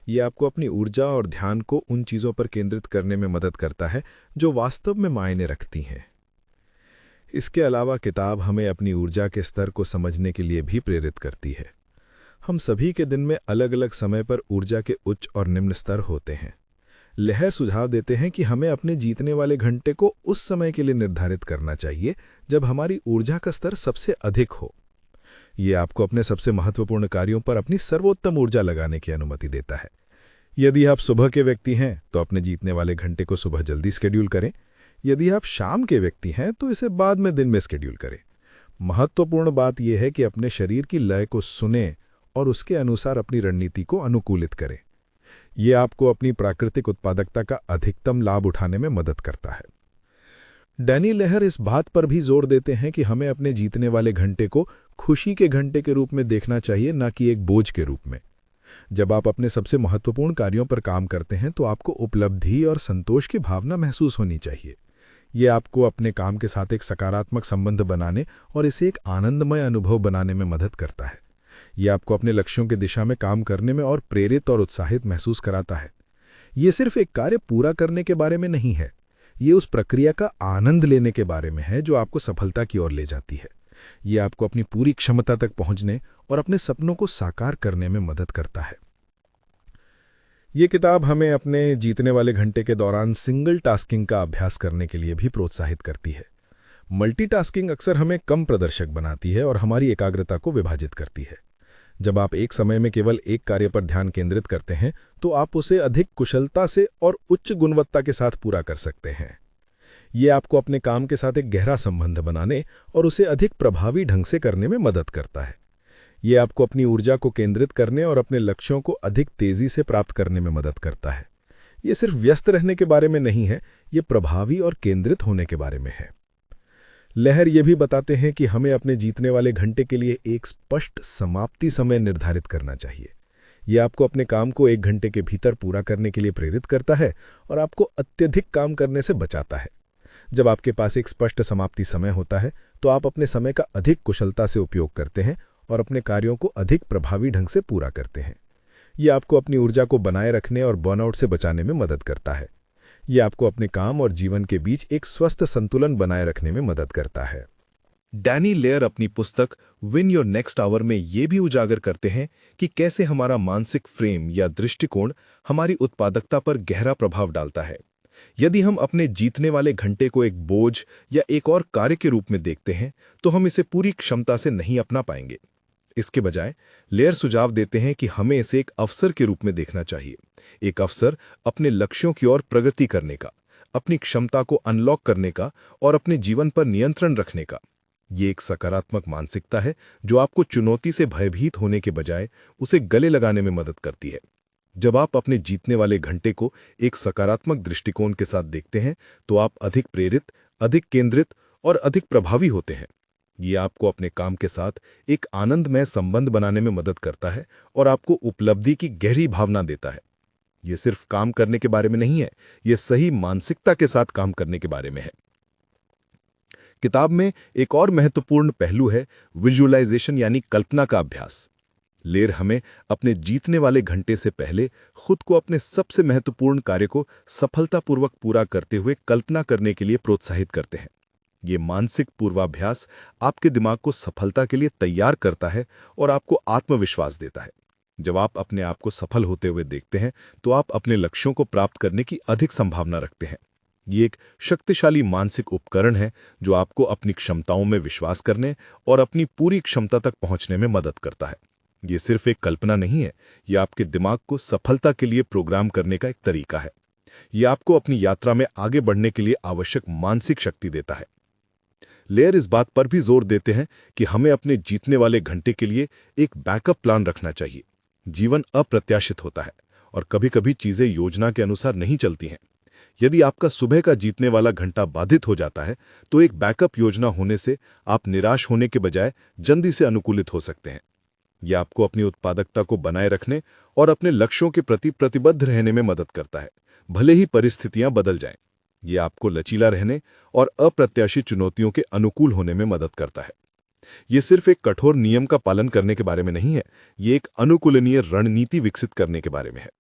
ये आपको अपनी ऊर्जा और ध्यान को उन चीज़ों पर केंद्रित करने में मदद करता है जो वास्तव में मायने रखती हैं। इसके अलावा किताब हमें अपनी ऊर्जा के स्तर को समझने के लिए भी प्रेरित करती है। हम सभी के दिन में अलग अलग समय पर ऊर्जा के उच्च और निम्न स्तर होते हैं। लेहर सुझाव देते हैं कि हमें अपने जीतने वाले घंटे को उस समय के लिए निर्धारित करना चाहिए जब हमारी ऊर्जा का स्तर सबसे अधिक हो। ये आपको अपने सबसे महत्वपूर्ण कार्यों पर अपनी सर्वोत्तम ऊर्जा लगाने की अनुमति देता है। यदि आप सुबह के व्यक्ति हैं तो अपने जीतने वाले घंटे को सुबह जल्दी स्केड्यूल करें। यदि आप शाम के व्यक्ति हैं तो इसे बाद में दिन में स्केड्यूल करें। महत्वपूर्ण बात यह है कि अपने शरीर की लय को सुनें और उसके अनुसार अपनी रणनीति को अनुकूलित करें। यह आपको अपनी प्राकृतिक उत्पादकता का अधिकतम लाभ उठाने में मदद करता है। डैनी लेहर इस बात पर भी जोर देते हैं कि हमें अपने जीतने वाले घंटे को खुशी के घंटे के रूप में देखना चाहिए, न कि एक बोझ के रूप में। जब आप अपने सबसे महत्वपूर्ण कार्यों पर काम करते हैं तो आपको उपलब्धि और संतोष की भावना महसूस होनी चाहिए। यह आपको अपने काम के साथ एक सकारात्मक संबंध बनाने और इसे एक आनंदमय अनुभव बनाने में मदद करता है। यह आपको अपने लक्ष्यों की दिशा में काम करने में और प्रेरित और उत्साहित महसूस कराता है। यह सिर्फ एक कार्य पूरा करने के बारे में नहीं है, ये उस प्रक्रिया का आनंद लेने के बारे में है जो आपको सफलता की ओर ले जाती है। ये आपको अपनी पूरी क्षमता तक पहुंचने और अपने सपनों को साकार करने में मदद करता है। ये किताब हमें अपने जीतने वाले घंटे के दौरान सिंगल टास्किंग का अभ्यास करने के लिए भी प्रोत्साहित करती है। मल्टीटास्किंग अक्सर हमें कम प्रदर्शक बनाती है और हमारी एकाग्रता को विभाजित करती है। जब आप एक समय में केवल एक कार्य पर ध्यान केंद्रित करते हैं तो आप उसे अधिक कुशलता से और उच्च गुणवत्ता के साथ पूरा कर सकते हैं। ये आपको अपने काम के साथ एक गहरा संबंध बनाने और उसे अधिक प्रभावी ढंग से करने में मदद करता है। ये आपको अपनी ऊर्जा को केंद्रित करने और अपने लक्ष्यों को अधिक तेजी से प्राप्त करने में मदद करता है। ये सिर्फ व्यस्त रहने के बारे में नहीं है, ये प्रभावी और केंद्रित होने के बारे में है। लहर ये भी बताते हैं कि हमें अपने जीतने वाले घंटे के लिए एक स्पष्ट समाप्ति समय निर्धारित करना चाहिए। यह आपको अपने काम को 1 घंटे के भीतर पूरा करने के लिए प्रेरित करता है और आपको अत्यधिक काम करने से बचाता है। जब आपके पास एक स्पष्ट समाप्ति समय होता है तो आप अपने समय का अधिक कुशलता से उपयोग करते हैं और अपने कार्यों को अधिक प्रभावी ढंग से पूरा करते हैं। यह आपको अपनी ऊर्जा को बनाए रखने और बर्नआउट से बचाने में मदद करता है। यह आपको अपने काम और जीवन के बीच एक स्वस्थ संतुलन बनाए रखने में मदद करता है। डैनी लेयर अपनी पुस्तक विन योर नेक्स्ट आवर में ये भी उजागर करते हैं कि कैसे हमारा मानसिक फ्रेम या दृष्टिकोण हमारी उत्पादकता पर गहरा प्रभाव डालता है। यदि हम अपने जीतने वाले घंटे को एक बोझ या एक और कार्य के रूप में देखते हैं तो हम इसे पूरी क्षमता से नहीं अपना पाएंगे। इसके बजाय लेयर सुझाव देते हैं कि हमें इसे एक अवसर के रूप में देखना चाहिए, एक अवसर अपने लक्ष्यों की ओर प्रगति करने का, अपनी क्षमता को अनलॉक करने का और अपने जीवन पर नियंत्रण रखने का। ये एक सकारात्मक मानसिकता है जो आपको चुनौती से भयभीत होने के बजाय उसे गले लगाने में मदद करती है। जब आप अपने जीतने वाले घंटे को एक सकारात्मक दृष्टिकोण के साथ देखते हैं तो आप अधिक प्रेरित, अधिक केंद्रित और अधिक प्रभावी होते हैं। ये आपको अपने काम के साथ एक आनंदमय संबंध बनाने में मदद करता है और आपको उपलब्धि की गहरी भावना देता है। ये सिर्फ काम करने के बारे में नहीं है, ये सही मानसिकता के साथ काम करने के बारे में है। किताब में एक और महत्वपूर्ण पहलू है विजुअलाइजेशन यानी कल्पना का अभ्यास। लेयर हमें अपने जीतने वाले घंटे से पहले खुद को अपने सबसे महत्वपूर्ण कार्य को सफलतापूर्वक पूरा करते हुए कल्पना करने के लिए प्रोत्साहित करते हैं। ये मानसिक पूर्वाभ्यास आपके दिमाग को सफलता के लिए तैयार करता है और आपको आत्मविश्वास देता है। जब आप अपने आप को सफल होते हुए देखते हैं तो आप अपने लक्ष्यों को प्राप्त करने की अधिक संभावना रखते हैं। ये एक शक्तिशाली मानसिक उपकरण है जो आपको अपनी क्षमताओं में विश्वास करने और अपनी पूरी क्षमता तक पहुंचने में मदद करता है। ये सिर्फ एक कल्पना नहीं है, ये आपके दिमाग को सफलता के लिए प्रोग्राम करने का एक तरीका है। ये आपको अपनी यात्रा में आगे बढ़ने के लिए आवश्यक मानसिक शक्ति देता है। लेयर इस बात पर भी जोर देते हैं कि हमें अपने जीतने वाले घंटे के लिए एक बैकअप प्लान रखना चाहिए। जीवन अप्रत्याशित होता है और कभी-कभी चीजें योजना के अनुसार नहीं चलती हैं। यदि आपका सुबह का जीतने वाला घंटा बाधित हो जाता है तो एक बैकअप योजना होने से आप निराश होने के बजाय जल्दी से अनुकूलित हो सकते हैं। यह आपको अपनी उत्पादकता को बनाए रखने और अपने लक्ष्यों के प्रति प्रतिबद्ध रहने में मदद करता है, भले ही परिस्थितियां बदल जाएं। यह आपको लचीला रहने और अप्रत्याशित चुनौतियों के अनुकूल होने में मदद करता है। यह सिर्फ एक कठोर नियम का पालन करने के बारे में नहीं है, यह एक अनुकूलनीय रणनीति विकसित करने के बारे में है।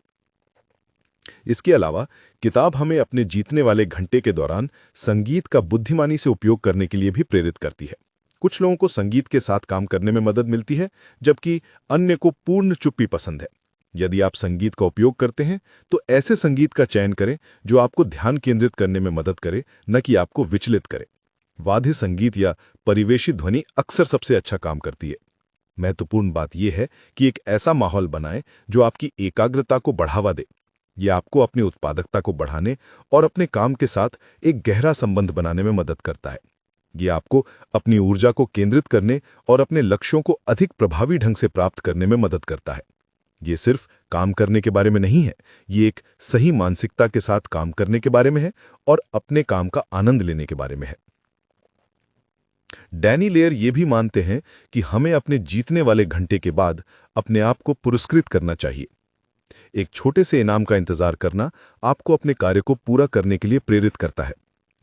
इसके अलावा किताब हमें अपने जीतने वाले घंटे के दौरान संगीत का बुद्धिमानी से उपयोग करने के लिए भी प्रेरित करती है। कुछ लोगों को संगीत के साथ काम करने में मदद मिलती है, जबकि अन्य को पूर्ण चुप्पी पसंद है। यदि आप संगीत का उपयोग करते हैं तो ऐसे संगीत का चयन करें जो आपको ध्यान केंद्रित करने में मदद करे, न कि आपको विचलित करे। वाद्य संगीत या परिवेशी ध्वनि अक्सर सबसे अच्छा काम करती है। महत्वपूर्ण बात यह है कि एक ऐसा माहौल बनाएं जो आपकी एकाग्रता को बढ़ावा दे। यह आपको अपनी उत्पादकता को बढ़ाने और अपने काम के साथ एक गहरा संबंध बनाने में मदद करता है। यह आपको अपनी ऊर्जा को केंद्रित करने और अपने लक्ष्यों को अधिक प्रभावी ढंग से प्राप्त करने में मदद करता है। ये सिर्फ काम करने के बारे में नहीं है, ये एक सही मानसिकता के साथ काम करने के बारे में है और अपने काम का आनंद लेने के बारे में है। डैनी लेयर ये भी मानते हैं कि हमें अपने जीतने वाले घंटे के बाद अपने आप को पुरस्कृत करना चाहिए। एक छोटे से इनाम का इंतजार करना आपको अपने कार्य को पूरा करने के लिए प्रेरित करता है।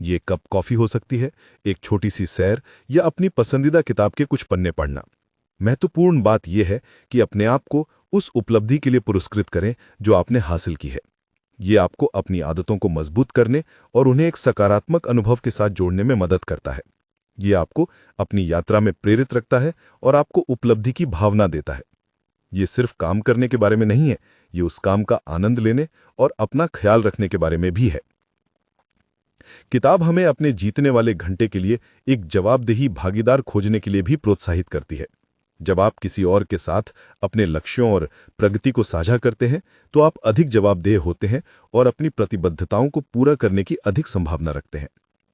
ये एक कप कॉफी हो सकती है, एक छोटी सी सैर या अपनी पसंदीदा किताब के कुछ पन्ने पढ़ना। महत्वपूर्ण बात यह है कि अपने आप को उस उपलब्धि के लिए पुरस्कृत करें जो आपने हासिल की है। ये आपको अपनी आदतों को मजबूत करने और उन्हें एक सकारात्मक अनुभव के साथ जोड़ने में मदद करता है। ये आपको अपनी यात्रा में प्रेरित रखता है और आपको उपलब्धि की भावना देता है। ये सिर्फ काम करने के बारे में नहीं है, ये उस काम का आनंद लेने और अपना ख्याल रखने के बारे में भी है। किताब हमें अपने जीतने वाले घंटे के लिए एक जवाबदेही भागीदार खोजने के लिए भी प्रोत्साहित करती है। जब आप किसी और के साथ अपने लक्ष्यों और प्रगति को साझा करते हैं तो आप अधिक जवाबदेह होते हैं और अपनी प्रतिबद्धताओं को पूरा करने की अधिक संभावना रखते हैं।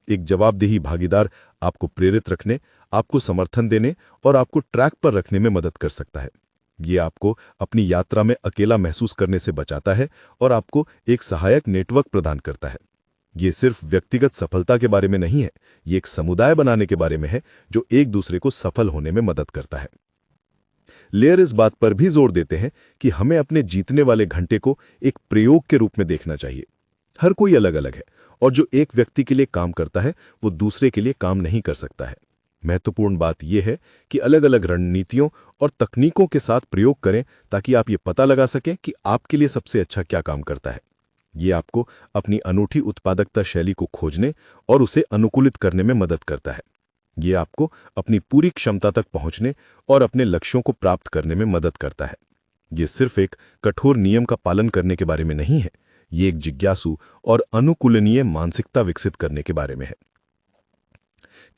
एक जवाबदेही भागीदार आपको प्रेरित रखने, आपको समर्थन देने और आपको ट्रैक पर रखने में मदद कर सकता है। ये आपको अपनी यात्रा में अकेला महसूस करने से बचाता है और आपको एक सहायक नेटवर्क प्रदान करता है। ये सिर्फ व्यक्तिगत सफलता के बारे में नहीं है, ये एक समुदाय बनाने के बारे में है जो एक दूसरे को सफल होने में मदद करता है। लेयर इस बात पर भी जोर देते हैं कि हमें अपने जीतने वाले घंटे को एक प्रयोग के रूप में देखना चाहिए। हर कोई अलग अलग है और जो एक व्यक्ति के लिए काम करता है वो दूसरे के लिए काम नहीं कर सकता है। महत्वपूर्ण बात यह है कि अलग अलग रणनीतियों और तकनीकों के साथ प्रयोग करें ताकि आप ये पता लगा सकें कि आपके लिए सबसे अच्छा क्या काम करता है। ये आपको अपनी अनूठी उत्पादकता शैली को खोजने और उसे अनुकूलित करने में मदद करता है। ये आपको अपनी पूरी क्षमता तक पहुंचने और अपने लक्ष्यों को प्राप्त करने में मदद करता है। ये सिर्फ एक कठोर नियम का पालन करने के बारे में नहीं है, ये एक जिज्ञासु और अनुकूलनीय मानसिकता विकसित करने के बारे में है।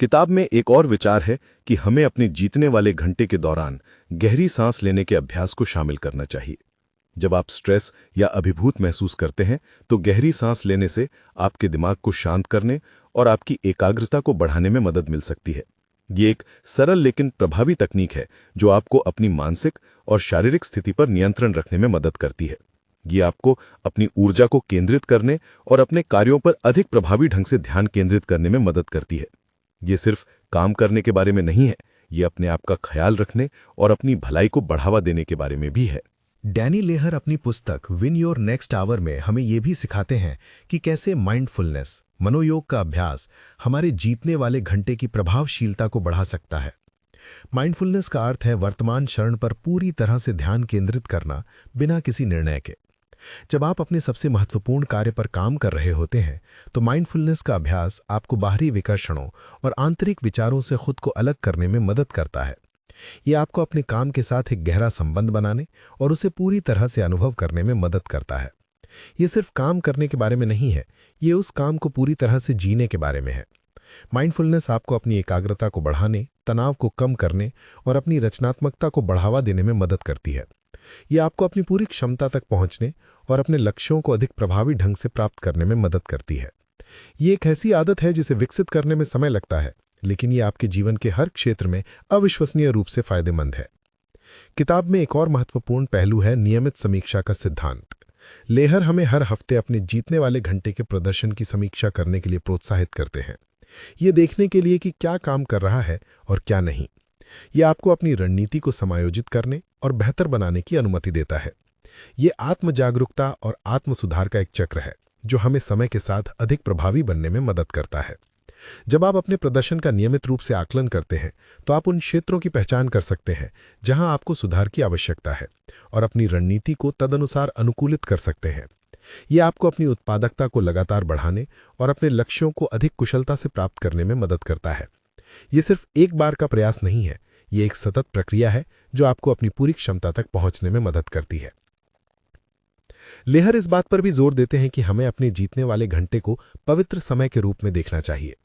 किताब में एक और विचार है कि हमें अपने जीतने वाले घंटे के दौरान गहरी सांस लेने के अभ्यास को शामिल करना चाहिए। जब आप स्ट्रेस या अभिभूत महसूस करते हैं तो गहरी सांस लेने से आपके दिमाग को शांत करने और आपकी एकाग्रता को बढ़ाने में मदद मिल सकती है। ये एक सरल लेकिन प्रभावी तकनीक है जो आपको अपनी मानसिक और शारीरिक स्थिति पर नियंत्रण रखने में मदद करती है। ये आपको अपनी ऊर्जा को केंद्रित करने और अपने कार्यों पर अधिक प्रभावी ढंग से ध्यान केंद्रित करने में मदद करती है। ये सिर्फ काम करने के बारे में नहीं है, ये अपने आप का ख्याल रखने और अपनी भलाई को बढ़ावा देने के बारे में भी है। डैनी लेहर अपनी पुस्तक विन योर नेक्स्ट आवर में हमें यह भी सिखाते हैं कि कैसे माइंडफुलनेस, मनोयोग का अभ्यास हमारे जीतने वाले घंटे की प्रभावशीलता को बढ़ा सकता है। माइंडफुलनेस का अर्थ है वर्तमान क्षण पर पूरी तरह से ध्यान केंद्रित करना बिना किसी निर्णय के। जब आप अपने सबसे महत्वपूर्ण कार्य पर काम कर रहे होते हैं तो माइंडफुलनेस का अभ्यास आपको बाहरी विकर्षणों और आंतरिक विचारों से खुद को अलग करने में मदद करता है। ये आपको अपने काम के साथ एक गहरा संबंध बनाने और उसे पूरी तरह से अनुभव करने में मदद करता है। ये सिर्फ काम करने के बारे में नहीं है, ये उस काम को पूरी तरह से जीने के बारे में है। माइंडफुलनेस आपको अपनी एकाग्रता को बढ़ाने, तनाव को कम करने और अपनी रचनात्मकता को बढ़ावा देने में मदद करती है। ये आपको अपनी पूरी क्षमता तक पहुंचने और अपने लक्ष्यों को अधिक प्रभावी ढंग से प्राप्त करने में मदद करती है। ये एक ऐसी आदत है जिसे विकसित करने में समय लगता है, लेकिन ये आपके जीवन के हर क्षेत्र में अविश्वसनीय रूप से फायदेमंद है। किताब में एक और महत्वपूर्ण पहलू है नियमित समीक्षा का सिद्धांत। लेहर हमें हर हफ्ते अपने जीतने वाले घंटे के प्रदर्शन की समीक्षा करने के लिए प्रोत्साहित करते हैं, ये देखने के लिए कि क्या काम कर रहा है और क्या नहीं। यह आपको अपनी रणनीति को समायोजित करने और बेहतर बनाने की अनुमति देता है। ये आत्म जागरूकता और आत्म सुधार का एक चक्र है जो हमें समय के साथ अधिक प्रभावी बनने में मदद करता है। जब आप अपने प्रदर्शन का नियमित रूप से आकलन करते हैं तो आप उन क्षेत्रों की पहचान कर सकते हैं जहां आपको सुधार की आवश्यकता है और अपनी रणनीति को तदनुसार अनुकूलित कर सकते हैं। यह आपको अपनी उत्पादकता को लगातार बढ़ाने और अपने लक्ष्यों को अधिक कुशलता से प्राप्त करने में मदद करता है। यह सिर्फ एक बार का प्रयास नहीं है, यह एक सतत प्रक्रिया है जो आपको अपनी पूरी क्षमता तक पहुंचने में मदद करती है। लेहर इस बात पर भी जोर देते हैं कि हमें अपने जीतने वाले घंटे को पवित्र समय के रूप में देखना चाहिए।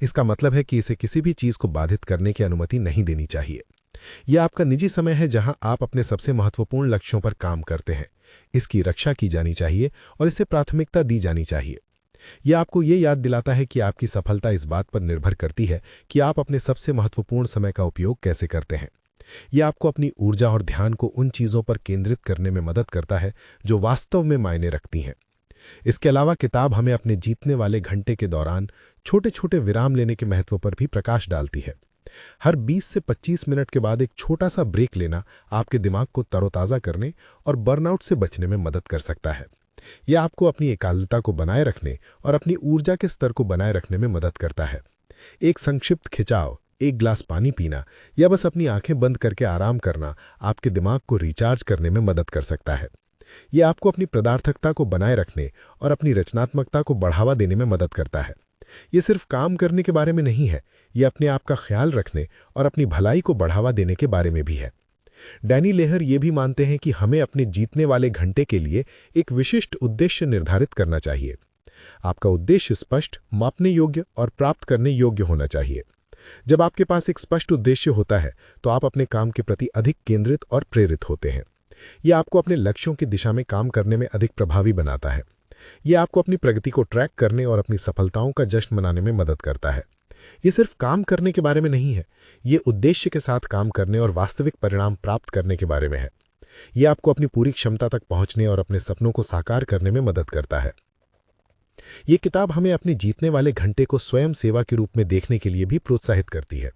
इसका मतलब है कि इसे किसी भी चीज को बाधित करने की अनुमति नहीं देनी चाहिए। यह आपका निजी समय है जहां आप अपने सबसे महत्वपूर्ण लक्ष्यों पर काम करते हैं। इसकी रक्षा की जानी चाहिए और इसे प्राथमिकता दी जानी चाहिए। यह आपको ये याद दिलाता है कि आपकी सफलता इस बात पर निर्भर करती है कि आप अपने सबसे महत्वपूर्ण समय का उपयोग कैसे करते हैं। यह आपको अपनी ऊर्जा और ध्यान को उन चीज़ों पर केंद्रित करने में मदद करता है जो वास्तव में मायने रखती हैं। इसके अलावा किताब हमें अपने जीतने वाले घंटे के दौरान छोटे छोटे विराम लेने के महत्व पर भी प्रकाश डालती है। हर 20 से 25 मिनट के बाद एक छोटा सा ब्रेक लेना आपके दिमाग को तरोताज़ा करने और बर्नआउट से बचने में मदद कर सकता है। यह आपको अपनी एकाग्रता को बनाए रखने और अपनी ऊर्जा के स्तर को बनाए रखने में मदद करता है। एक संक्षिप्त खिंचाव, एक ग्लास पानी पीना या बस अपनी आंखें बंद करके आराम करना आपके दिमाग को रिचार्ज करने में मदद कर सकता है। यह आपको अपनी पदार्थकता को बनाए रखने और अपनी रचनात्मकता को बढ़ावा देने में मदद करता है। ये सिर्फ काम करने के बारे में नहीं है, ये अपने आप का ख्याल रखने और अपनी भलाई को बढ़ावा देने के बारे में भी है। डैनी लेहर ये भी मानते हैं कि हमें अपने जीतने वाले घंटे के लिए एक विशिष्ट उद्देश्य निर्धारित करना चाहिए। आपका उद्देश्य स्पष्ट, मापने योग्य और प्राप्त करने योग्य होना चाहिए। जब आपके पास एक स्पष्ट उद्देश्य होता है तो आप अपने काम के प्रति अधिक केंद्रित और प्रेरित होते हैं। यह आपको अपने लक्ष्यों की दिशा में काम करने में अधिक प्रभावी बनाता है। यह आपको अपनी प्रगति को ट्रैक करने और अपनी सफलताओं का जश्न मनाने में मदद करता है। ये सिर्फ काम करने के बारे में नहीं है, ये उद्देश्य के साथ काम करने और वास्तविक परिणाम प्राप्त करने के बारे में है। यह आपको अपनी पूरी क्षमता तक पहुंचने और अपने सपनों को साकार करने में मदद करता है। ये किताब हमें अपने जीतने वाले घंटे को स्वयं सेवा के रूप में देखने के लिए भी प्रोत्साहित करती है।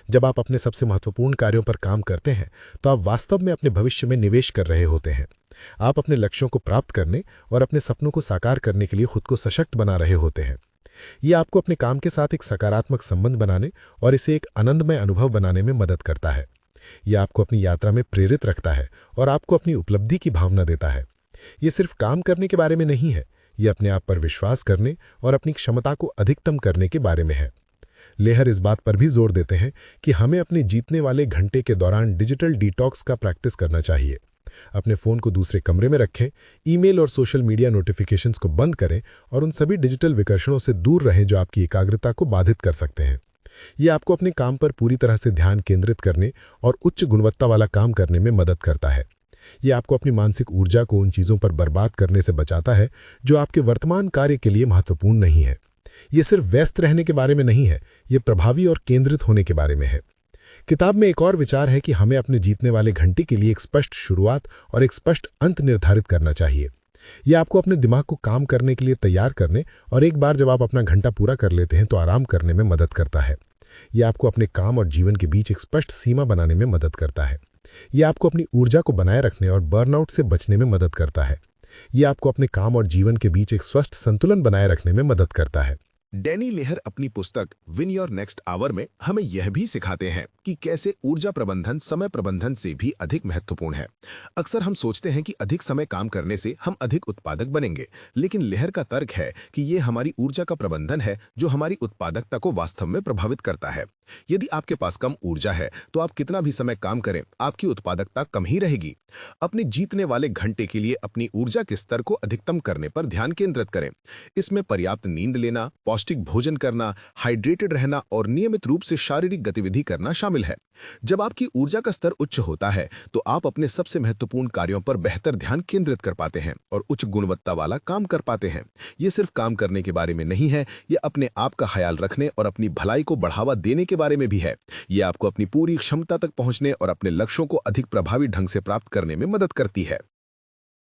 जब आप अपने सबसे महत्वपूर्ण कार्यों पर काम करते हैं तो आप वास्तव में अपने भविष्य में निवेश कर रहे होते हैं। आप अपने लक्ष्यों को प्राप्त करने और अपने सपनों को साकार करने के लिए खुद को सशक्त बना रहे होते हैं। ये आपको अपने काम के साथ एक सकारात्मक संबंध बनाने और इसे एक आनंदमय अनुभव बनाने में मदद करता है। यह आपको अपनी यात्रा में प्रेरित रखता है और आपको अपनी उपलब्धि की भावना देता है। ये सिर्फ काम करने के बारे में नहीं है, ये अपने आप पर विश्वास करने और अपनी क्षमता को अधिकतम करने के बारे में है। लेहर इस बात पर भी जोर देते हैं कि हमें अपने जीतने वाले घंटे के दौरान डिजिटल डिटॉक्स का प्रैक्टिस करना चाहिए। अपने फ़ोन को दूसरे कमरे में रखें, ईमेल और सोशल मीडिया नोटिफिकेशंस को बंद करें और उन सभी डिजिटल विकर्षणों से दूर रहें जो आपकी एकाग्रता को बाधित कर सकते हैं। ये आपको अपने काम पर पूरी तरह से ध्यान केंद्रित करने और उच्च गुणवत्ता वाला काम करने में मदद करता है। ये आपको अपनी मानसिक ऊर्जा को उन चीज़ों पर बर्बाद करने से बचाता है जो आपके वर्तमान कार्य के लिए महत्वपूर्ण नहीं है। ये सिर्फ व्यस्त रहने के बारे में नहीं है, ये प्रभावी और केंद्रित होने के बारे में है। किताब में एक और विचार है कि हमें अपने जीतने वाले घंटे के लिए एक स्पष्ट शुरुआत और एक स्पष्ट अंत निर्धारित करना चाहिए। यह आपको अपने दिमाग को काम करने के लिए तैयार करने और एक बार जब आप अपना घंटा पूरा कर लेते हैं तो आराम करने में मदद करता है। यह आपको अपने काम और जीवन के बीच एक स्पष्ट सीमा बनाने में मदद करता है। यह आपको अपनी ऊर्जा को बनाए रखने और बर्नआउट से बचने में मदद करता है। यह आपको अपने काम और जीवन के बीच एक स्वस्थ संतुलन बनाए रखने में मदद करता है। डैनी लेहर अपनी पुस्तक विन योर नेक्स्ट आवर में हमें यह भी सिखाते हैं कि कैसे ऊर्जा प्रबंधन समय प्रबंधन से भी अधिक महत्वपूर्ण है। अक्सर हम सोचते हैं कि अधिक समय काम करने से हम अधिक उत्पादक बनेंगे, लेकिन लेहर का तर्क है कि ये हमारी ऊर्जा का प्रबंधन है जो हमारी उत्पादकता को वास्तव में प्रभावित करता है। यदि आपके पास कम ऊर्जा है तो आप कितना भी समय काम करें, आपकी उत्पादकता कम ही रहेगी। अपने जीतने वाले घंटे के लिए अपनी ऊर्जा के स्तर को अधिकतम करने पर ध्यान केंद्रित करें। इसमें पर्याप्त नींद लेना, पौष्टिक भोजन करना, हाइड्रेटेड रहना और नियमित रूप से शारीरिक गतिविधि करना शामिल है। जब आपकी ऊर्जा का स्तर उच्च होता है तो आप अपने सबसे महत्वपूर्ण कार्यों पर बेहतर ध्यान केंद्रित कर पाते हैं और उच्च गुणवत्ता वाला काम कर पाते हैं। ये सिर्फ काम करने के बारे में नहीं है, ये अपने आप का ख्याल रखने और अपनी भलाई को बढ़ावा देने के बारे में भी है। ये आपको अपनी पूरी क्षमता तक पहुंचने और अपने लक्ष्यों को अधिक प्रभावी ढंग से प्राप्त करने में मदद करती है।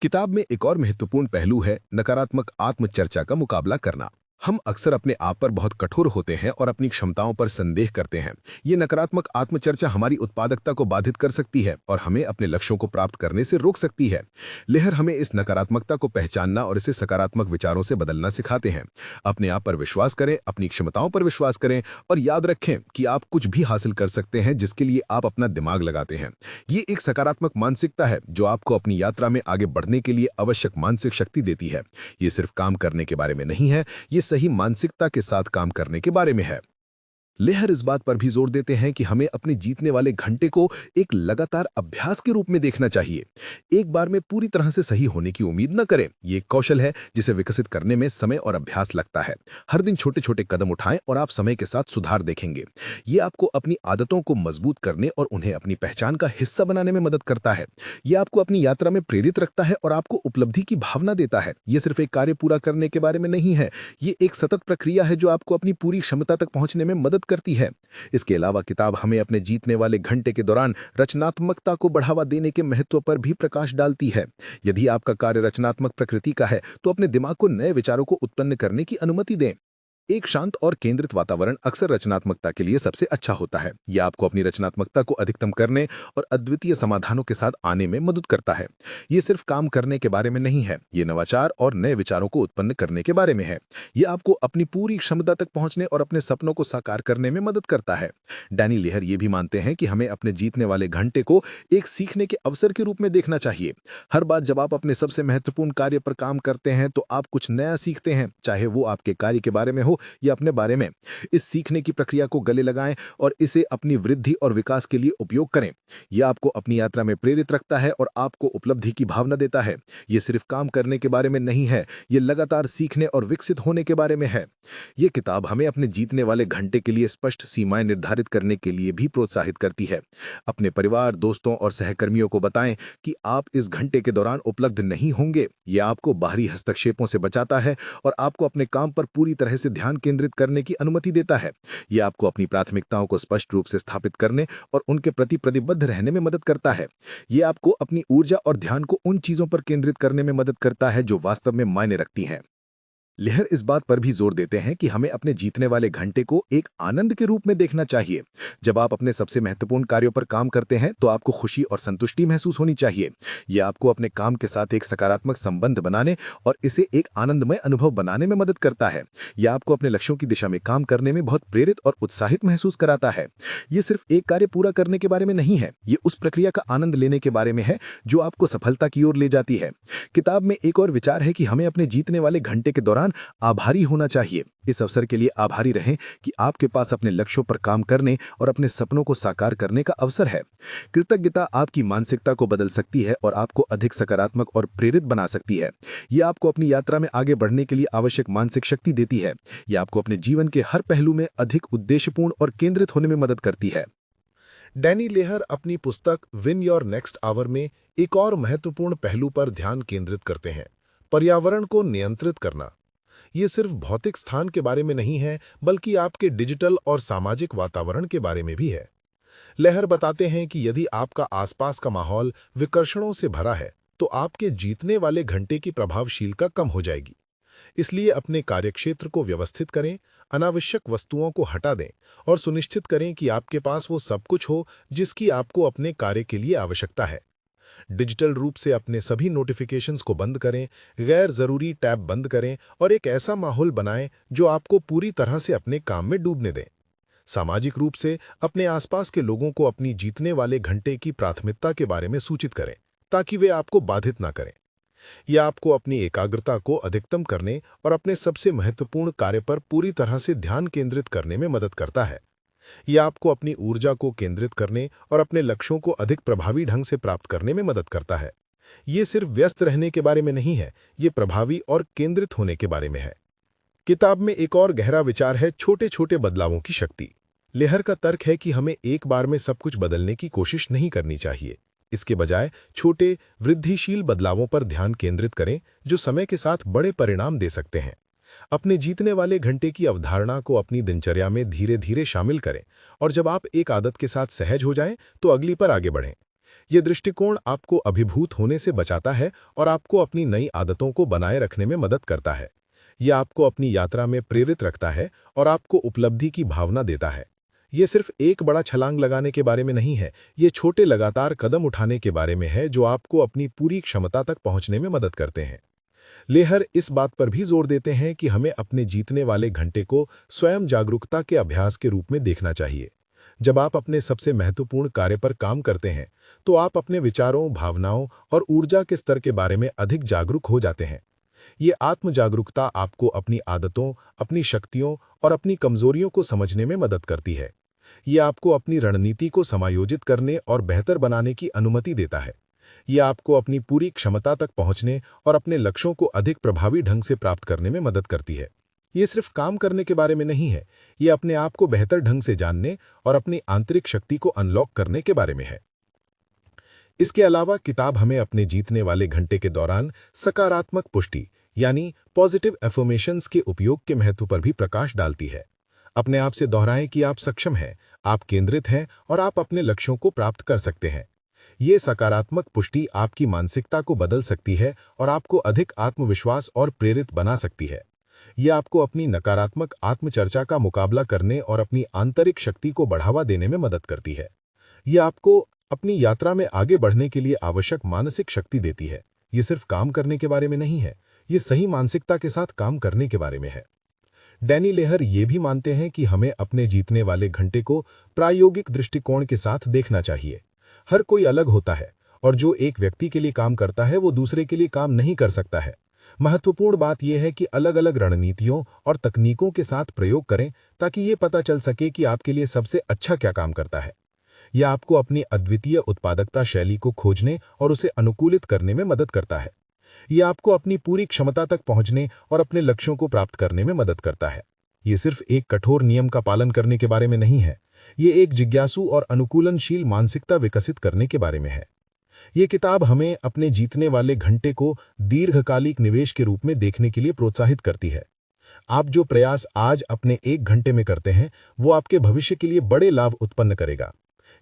किताब में एक और महत्वपूर्ण पहलू है नकारात्मक आत्मचर्चा का मुकाबला करना। हम अक्सर अपने आप पर बहुत कठोर होते हैं और अपनी क्षमताओं पर संदेह करते हैं। ये नकारात्मक आत्मचर्चा हमारी उत्पादकता को बाधित कर सकती है और हमें अपने लक्ष्यों को प्राप्त करने से रोक सकती है। लेहर हमें इस नकारात्मकता को पहचानना और इसे सकारात्मक विचारों से बदलना सिखाते हैं। अपने आप पर विश्वास करें, अपनी क्षमताओं पर विश्वास करें और याद रखें कि आप कुछ भी हासिल कर सकते हैं जिसके लिए आप अपना दिमाग लगाते हैं। ये एक सकारात्मक मानसिकता है जो आपको अपनी यात्रा में आगे बढ़ने के लिए आवश्यक मानसिक शक्ति देती है। ये सिर्फ काम करने के बारे में नहीं है, ये सही मानसिकता के साथ काम करने के बारे में है। लेहर इस बात पर भी जोर देते हैं कि हमें अपने जीतने वाले घंटे को एक लगातार अभ्यास के रूप में देखना चाहिए। एक बार में पूरी तरह से सही होने की उम्मीद न करें। ये एक कौशल है जिसे विकसित करने में समय और अभ्यास लगता है। हर दिन छोटे छोटे कदम उठाएं और आप समय के साथ सुधार देखेंगे। ये आपको अपनी आदतों को मजबूत करने और उन्हें अपनी पहचान का हिस्सा बनाने में मदद करता है। ये आपको अपनी यात्रा में प्रेरित रखता है और आपको उपलब्धि की भावना देता है। ये सिर्फ एक कार्य पूरा करने के बारे में नहीं है, ये एक सतत प्रक्रिया है जो आपको अपनी पूरी क्षमता तक पहुंचने में मदद करती है। इसके अलावा किताब हमें अपने जीतने वाले घंटे के दौरान रचनात्मकता को बढ़ावा देने के महत्व पर भी प्रकाश डालती है। यदि आपका कार्य रचनात्मक प्रकृति का है तो अपने दिमाग को नए विचारों को उत्पन्न करने की अनुमति दें। एक शांत और केंद्रित वातावरण अक्सर रचनात्मकता के लिए सबसे अच्छा होता है। यह आपको अपनी रचनात्मकता को अधिकतम करने और अद्वितीय समाधानों के साथ आने में मदद करता है। ये सिर्फ काम करने के बारे में नहीं है, ये नवाचार और नए विचारों को उत्पन्न करने के बारे में है। यह आपको अपनी पूरी क्षमता तक पहुंचने और अपने सपनों को साकार करने में मदद करता है। डैनी लेहर ये भी मानते हैं कि हमें अपने जीतने वाले घंटे को एक सीखने के अवसर के रूप में देखना चाहिए। हर बार जब आप अपने सबसे महत्वपूर्ण कार्य पर काम करते हैं तो आप कुछ नया सीखते हैं, चाहे वो आपके कार्य के बारे में हो को या अपने बारे में। इस सीखने की प्रक्रिया को गले लगाएं और इसे अपनी वृद्धि और विकास के लिए उपयोग करें। यह आपको अपनी यात्रा में प्रेरित रखता है और आपको उपलब्धि की भावना देता है। ये सिर्फ काम करने के बारे में नहीं है, ये लगातार सीखने और विकसित होने के बारे में है। ये किताब हमें अपने जीतने वाले घंटे के लिए स्पष्ट सीमाएं निर्धारित करने के लिए भी प्रोत्साहित करती है। अपने परिवार, दोस्तों और सहकर्मियों को बताएं कि आप इस घंटे के दौरान उपलब्ध नहीं होंगे। यह आपको बाहरी हस्तक्षेपों से बचाता है और आपको अपने काम पर पूरी तरह से ध्यान केंद्रित करने की अनुमति देता है। यह आपको अपनी प्राथमिकताओं को स्पष्ट रूप से स्थापित करने और उनके प्रति प्रतिबद्ध रहने में मदद करता है। यह आपको अपनी ऊर्जा और ध्यान को उन चीजों पर केंद्रित करने में मदद करता है जो वास्तव में मायने रखती हैं। लेहर इस बात पर भी जोर देते हैं कि हमें अपने जीतने वाले घंटे को एक आनंद के रूप में देखना चाहिए। जब आप अपने सबसे महत्वपूर्ण कार्यों पर काम करते हैं तो आपको खुशी और संतुष्टि महसूस होनी चाहिए। यह आपको अपने काम के साथ एक सकारात्मक संबंध बनाने और इसे एक आनंदमय अनुभव बनाने में मदद करता है। यह आपको अपने लक्ष्यों की दिशा में काम करने में बहुत प्रेरित और उत्साहित महसूस कराता है। ये सिर्फ एक कार्य पूरा करने के बारे में नहीं है, ये उस प्रक्रिया का आनंद लेने के बारे में है जो आपको सफलता की ओर ले जाती है। किताब में एक और विचार है कि हमें अपने जीतने वाले घंटे के दौरान आभारी होना चाहिए। इस अवसर के लिए आभारी रहें कि आपके पास अपने लक्ष्यों पर काम करने और अपने सपनों को साकार करने का अवसर है। कृतज्ञता आपकी मानसिकता को बदल सकती है और आपको अधिक सकारात्मक और प्रेरित बना सकती है। यह आपको अपनी यात्रा में आगे बढ़ने के लिए आवश्यक मानसिक शक्ति देती है। यह आपको अपने जीवन के हर पहलू में अधिक उद्देश्यपूर्ण और केंद्रित होने में मदद करती है। डैनी लेहर अपनी पुस्तक विन योर नेक्स्ट आवर में एक और महत्वपूर्ण पहलू पर ध्यान केंद्रित करते हैं, पर्यावरण को नियंत्रित करना। ये सिर्फ भौतिक स्थान के बारे में नहीं है, बल्कि आपके डिजिटल और सामाजिक वातावरण के बारे में भी है। लेहर बताते हैं कि यदि आपका आसपास का माहौल विकर्षणों से भरा है, तो आपके जीतने वाले घंटे की प्रभावशीलता कम हो जाएगी। इसलिए अपने कार्यक्षेत्र को व्यवस्थित करें, अनावश्यक वस्तुओं को हटा दें और सुनिश्चित करें कि आपके पास वो सब कुछ हो जिसकी आपको अपने कार्य के लिए आवश्यकता है। डिजिटल रूप से अपने सभी नोटिफिकेशंस को बंद करें, गैर जरूरी टैब बंद करें और एक ऐसा माहौल बनाएं जो आपको पूरी तरह से अपने काम में डूबने दें। सामाजिक रूप से अपने आसपास के लोगों को अपनी जीतने वाले घंटे की प्राथमिकता के बारे में सूचित करें ताकि वे आपको बाधित ना करें। यह आपको अपनी एकाग्रता को अधिकतम करने और अपने सबसे महत्वपूर्ण कार्य पर पूरी तरह से ध्यान केंद्रित करने में मदद करता है। यह आपको अपनी ऊर्जा को केंद्रित करने और अपने लक्ष्यों को अधिक प्रभावी ढंग से प्राप्त करने में मदद करता है। ये सिर्फ व्यस्त रहने के बारे में नहीं है, ये प्रभावी और केंद्रित होने के बारे में है। किताब में एक और गहरा विचार है छोटे छोटे बदलावों की शक्ति। लेहर का तर्क है कि हमें एक बार में सब कुछ बदलने की कोशिश नहीं करनी चाहिए। इसके बजाय छोटे वृद्धिशील बदलावों पर ध्यान केंद्रित करें जो समय के साथ बड़े परिणाम दे सकते हैं। अपने जीतने वाले घंटे की अवधारणा को अपनी दिनचर्या में धीरे धीरे शामिल करें और जब आप एक आदत के साथ सहज हो जाएं तो अगली पर आगे बढ़ें। यह दृष्टिकोण आपको अभिभूत होने से बचाता है और आपको अपनी नई आदतों को बनाए रखने में मदद करता है। यह आपको अपनी यात्रा में प्रेरित रखता है और आपको उपलब्धि की भावना देता है। यह सिर्फ एक बड़ा छलांग लगाने के बारे में नहीं है, ये छोटे लगातार कदम उठाने के बारे में है जो आपको अपनी पूरी क्षमता तक पहुंचने में मदद करते हैं। लेहर इस बात पर भी जोर देते हैं कि हमें अपने जीतने वाले घंटे को स्वयं जागरूकता के अभ्यास के रूप में देखना चाहिए। जब आप अपने सबसे महत्वपूर्ण कार्य पर काम करते हैं तो आप अपने विचारों, भावनाओं और ऊर्जा के स्तर के बारे में अधिक जागरूक हो जाते हैं। ये आत्म जागरूकता आपको अपनी आदतों, अपनी शक्तियों और अपनी कमजोरियों को समझने में मदद करती है। ये आपको अपनी रणनीति को समायोजित करने और बेहतर बनाने की अनुमति देता है। यह आपको अपनी पूरी क्षमता तक पहुंचने और अपने लक्ष्यों को अधिक प्रभावी ढंग से प्राप्त करने में मदद करती है। ये सिर्फ काम करने के बारे में नहीं है, ये अपने आप को बेहतर ढंग से जानने और अपनी आंतरिक शक्ति को अनलॉक करने के बारे में है। इसके अलावा किताब हमें अपने जीतने वाले घंटे के दौरान सकारात्मक पुष्टि यानी पॉजिटिव एफर्मेशंस के उपयोग के महत्व पर भी प्रकाश डालती है। अपने आप से दोहराएं कि आप सक्षम हैं, आप केंद्रित हैं और आप अपने लक्ष्यों को प्राप्त कर सकते हैं। ये सकारात्मक पुष्टि आपकी मानसिकता को बदल सकती है और आपको अधिक आत्मविश्वास और प्रेरित बना सकती है। यह आपको अपनी नकारात्मक आत्मचर्चा का मुकाबला करने और अपनी आंतरिक शक्ति को बढ़ावा देने में मदद करती है। यह आपको अपनी यात्रा में आगे बढ़ने के लिए आवश्यक मानसिक शक्ति देती है। ये सिर्फ काम करने के बारे में नहीं है, ये सही मानसिकता के साथ काम करने के बारे में है। डैनी लेहर ये भी मानते हैं कि हमें अपने जीतने वाले घंटे को प्रायोगिक दृष्टिकोण के साथ देखना चाहिए। हर कोई अलग होता है और जो एक व्यक्ति के लिए काम करता है वो दूसरे के लिए काम नहीं कर सकता है। महत्वपूर्ण बात यह है कि अलग-अलग रणनीतियों और तकनीकों के साथ प्रयोग करें ताकि ये पता चल सके कि आपके लिए सबसे अच्छा क्या काम करता है। यह आपको अपनी अद्वितीय उत्पादकता शैली को खोजने और उसे अनुकूलित करने में मदद करता है। यह आपको अपनी पूरी क्षमता तक पहुंचने और अपने लक्ष्यों को प्राप्त करने में मदद करता है। ये सिर्फ एक कठोर नियम का पालन करने के बारे में नहीं है, ये एक जिज्ञासु और अनुकूलनशील मानसिकता विकसित करने के बारे में है। ये किताब हमें अपने जीतने वाले घंटे को दीर्घकालिक निवेश के रूप में देखने के लिए प्रोत्साहित करती है। आप जो प्रयास आज अपने 1 घंटे में करते हैं, वो आपके भविष्य के लिए बड़े लाभ उत्पन्न करेगा।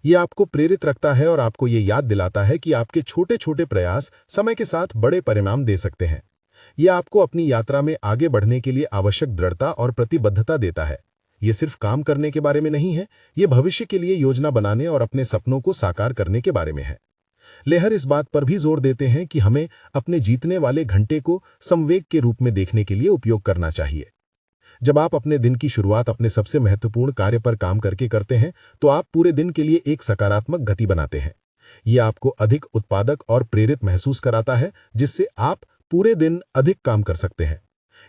ये आपको प्रेरित रखता है और आपको ये याद दिलाता है कि आपके छोटे-छोटे प्रयास समय के साथ बड़े परिणाम दे सकते हैं। ये आपको अपनी यात्रा में आगे बढ़ने के लिए आवश्यक दृढ़ता और प्रतिबद्धता देता है। ये सिर्फ काम करने के बारे में नहीं है, ये भविष्य के लिए योजना बनाने और अपने सपनों को साकार करने के बारे में है। लेहर इस बात पर भी जोर देते हैं कि हमें अपने जीतने वाले घंटे को संवेग के रूप में देखने के लिए उपयोग करना चाहिए। जब आप अपने दिन की शुरुआत अपने सबसे महत्वपूर्ण कार्य पर काम करके करते हैं, तो आप पूरे दिन के लिए एक सकारात्मक गति बनाते हैं। ये आपको अधिक उत्पादक और प्रेरित महसूस कराता है, जिससे आप पूरे दिन अधिक काम कर सकते हैं।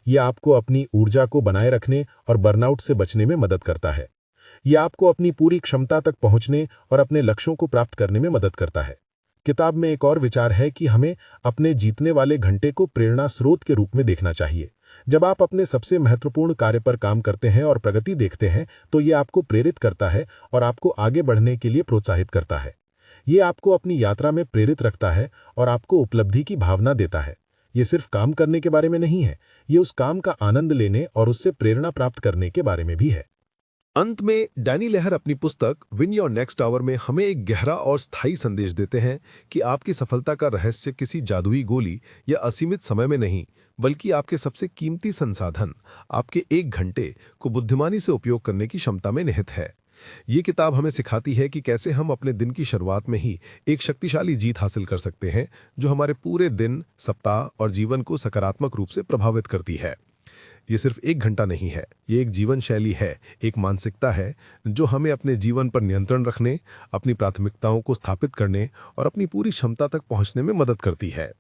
यह आपको अपनी ऊर्जा को बनाए रखने और बर्नआउट से बचने में मदद करता है। यह आपको अपनी पूरी क्षमता तक पहुंचने और अपने लक्ष्यों को प्राप्त करने में मदद करता है। किताब में एक और विचार है कि हमें अपने जीतने वाले घंटे को प्रेरणा स्रोत के रूप में देखना चाहिए। जब आप अपने सबसे महत्वपूर्ण कार्य पर काम करते हैं और प्रगति देखते हैं, तो ये आपको प्रेरित करता है और आपको आगे बढ़ने के लिए प्रोत्साहित करता है। ये आपको अपनी यात्रा में प्रेरित रखता है और आपको उपलब्धि की भावना देता है। ये सिर्फ काम करने के बारे में नहीं है, ये उस काम का आनंद लेने और उससे प्रेरणा प्राप्त करने के बारे में भी है। अंत में डैनी लेहर अपनी पुस्तक विन योर नेक्स्ट आवर में हमें एक गहरा और स्थायी संदेश देते हैं कि आपकी सफलता का रहस्य किसी जादुई गोली या असीमित समय में नहीं, बल्कि आपके सबसे कीमती संसाधन, आपके 1 घंटे को बुद्धिमानी से उपयोग करने की क्षमता में निहित है। ये किताब हमें सिखाती है कि कैसे हम अपने दिन की शुरुआत में ही एक शक्तिशाली जीत हासिल कर सकते हैं, जो हमारे पूरे दिन, सप्ताह और जीवन को सकारात्मक रूप से प्रभावित करती है। ये सिर्फ 1 घंटा नहीं है, ये एक जीवन शैली है, एक मानसिकता है जो हमें अपने जीवन पर नियंत्रण रखने, अपनी प्राथमिकताओं को स्थापित करने और अपनी पूरी क्षमता तक पहुंचने में मदद करती है।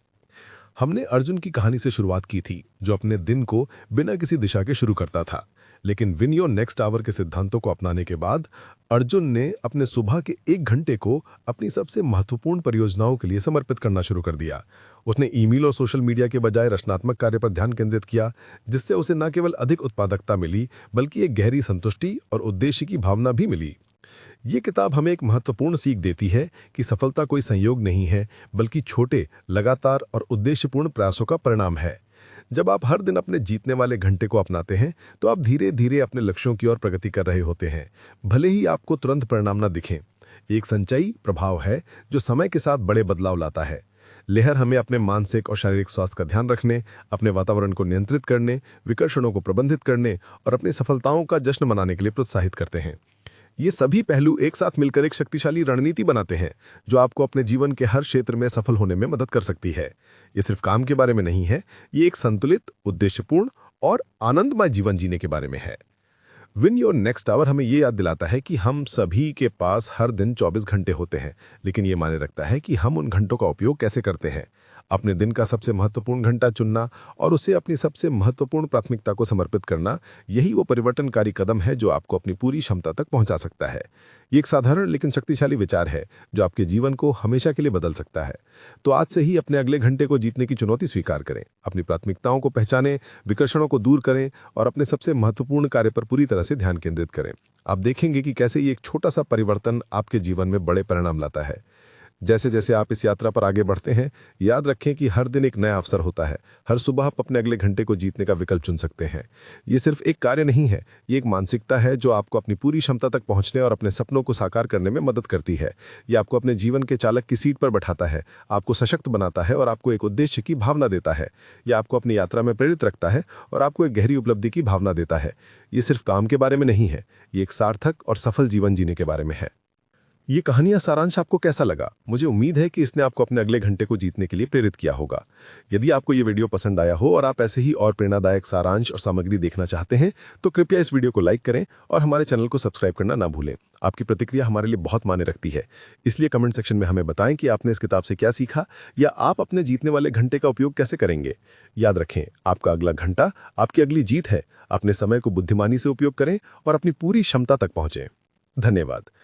हमने अर्जुन की कहानी से शुरुआत की थी, जो अपने दिन को बिना किसी दिशा के शुरू करता था, लेकिन विन योर नेक्स्ट आवर के सिद्धांतों को अपनाने के बाद अर्जुन ने अपने सुबह के 1 घंटे को अपनी सबसे महत्वपूर्ण परियोजनाओं के लिए समर्पित करना शुरू कर दिया। उसने ईमेल और सोशल मीडिया के बजाय रचनात्मक कार्य पर ध्यान केंद्रित किया, जिससे उसे न केवल अधिक उत्पादकता मिली, बल्कि एक गहरी संतुष्टि और उद्देश्य की भावना भी मिली। ये किताब हमें एक महत्वपूर्ण सीख देती है कि सफलता कोई संयोग नहीं है, बल्कि छोटे, लगातार और उद्देश्यपूर्ण प्रयासों का परिणाम है। जब आप हर दिन अपने जीतने वाले घंटे को अपनाते हैं, तो आप धीरे धीरे अपने लक्ष्यों की ओर प्रगति कर रहे होते हैं, भले ही आपको तुरंत परिणाम न दिखें। एक संचयी प्रभाव है जो समय के साथ बड़े बदलाव लाता है। लेहर हमें अपने मानसिक और शारीरिक स्वास्थ्य का ध्यान रखने, अपने वातावरण को नियंत्रित करने, विकर्षणों को प्रबंधित करने और अपनी सफलताओं का जश्न मनाने के लिए प्रोत्साहित करते हैं। ये सभी पहलू एक साथ मिलकर एक शक्तिशाली रणनीति बनाते हैं, जो आपको अपने जीवन के हर क्षेत्र में सफल होने में मदद कर सकती है। ये सिर्फ काम के बारे में नहीं है, ये एक संतुलित, उद्देश्यपूर्ण और आनंदमय जीवन जीने के बारे में है। विन योर नेक्स्ट आवर हमें ये याद दिलाता है कि हम सभी के पास हर दिन 24 घंटे होते हैं, लेकिन ये मायने रखता है कि हम उन घंटों का उपयोग कैसे करते हैं। अपने दिन का सबसे महत्वपूर्ण घंटा चुनना और उसे अपनी सबसे महत्वपूर्ण प्राथमिकता को समर्पित करना, यही वो परिवर्तनकारी कदम है जो आपको अपनी पूरी क्षमता तक पहुंचा सकता है। ये एक साधारण लेकिन शक्तिशाली विचार है जो आपके जीवन को हमेशा के लिए बदल सकता है। तो आज से ही अपने अगले घंटे को जीतने की चुनौती स्वीकार करें, अपनी प्राथमिकताओं को पहचानें, विकर्षणों को दूर करें और अपने सबसे महत्वपूर्ण कार्य पर पूरी तरह से ध्यान केंद्रित करें। आप देखेंगे कि कैसे ये एक छोटा सा परिवर्तन आपके जीवन में बड़े परिणाम लाता है। जैसे जैसे आप इस यात्रा पर आगे बढ़ते हैं, याद रखें कि हर दिन एक नया अवसर होता है। हर सुबह आप अपने अगले घंटे को जीतने का विकल्प चुन सकते हैं। ये सिर्फ एक कार्य नहीं है, ये एक मानसिकता है जो आपको अपनी पूरी क्षमता तक पहुंचने और अपने सपनों को साकार करने में मदद करती है। ये आपको अपने जीवन के चालक की सीट पर बैठाता है, आपको सशक्त बनाता है और आपको एक उद्देश्य की भावना देता है। ये आपको अपनी यात्रा में प्रेरित रखता है और आपको एक गहरी उपलब्धि की भावना देता है। ये सिर्फ काम के बारे में नहीं है, ये एक सार्थक और सफल जीवन जीने के बारे में है। ये कहानियां सारांश आपको कैसा लगा? मुझे उम्मीद है कि इसने आपको अपने अगले घंटे को जीतने के लिए प्रेरित किया होगा। यदि आपको ये वीडियो पसंद आया हो और आप ऐसे ही और प्रेरणादायक सारांश और सामग्री देखना चाहते हैं, तो कृपया इस वीडियो को लाइक करें और हमारे चैनल को सब्सक्राइब करना ना भूलें। आपकी प्रतिक्रिया हमारे लिए बहुत मायने रखती है, इसलिए कमेंट सेक्शन में हमें बताएं कि आपने इस किताब से क्या सीखा या आप अपने जीतने वाले घंटे का उपयोग कैसे करेंगे। याद रखें, आपका अगला घंटा आपकी अगली जीत है। अपने समय को बुद्धिमानी से उपयोग करें और अपनी पूरी क्षमता तक पहुंचें। धन्यवाद।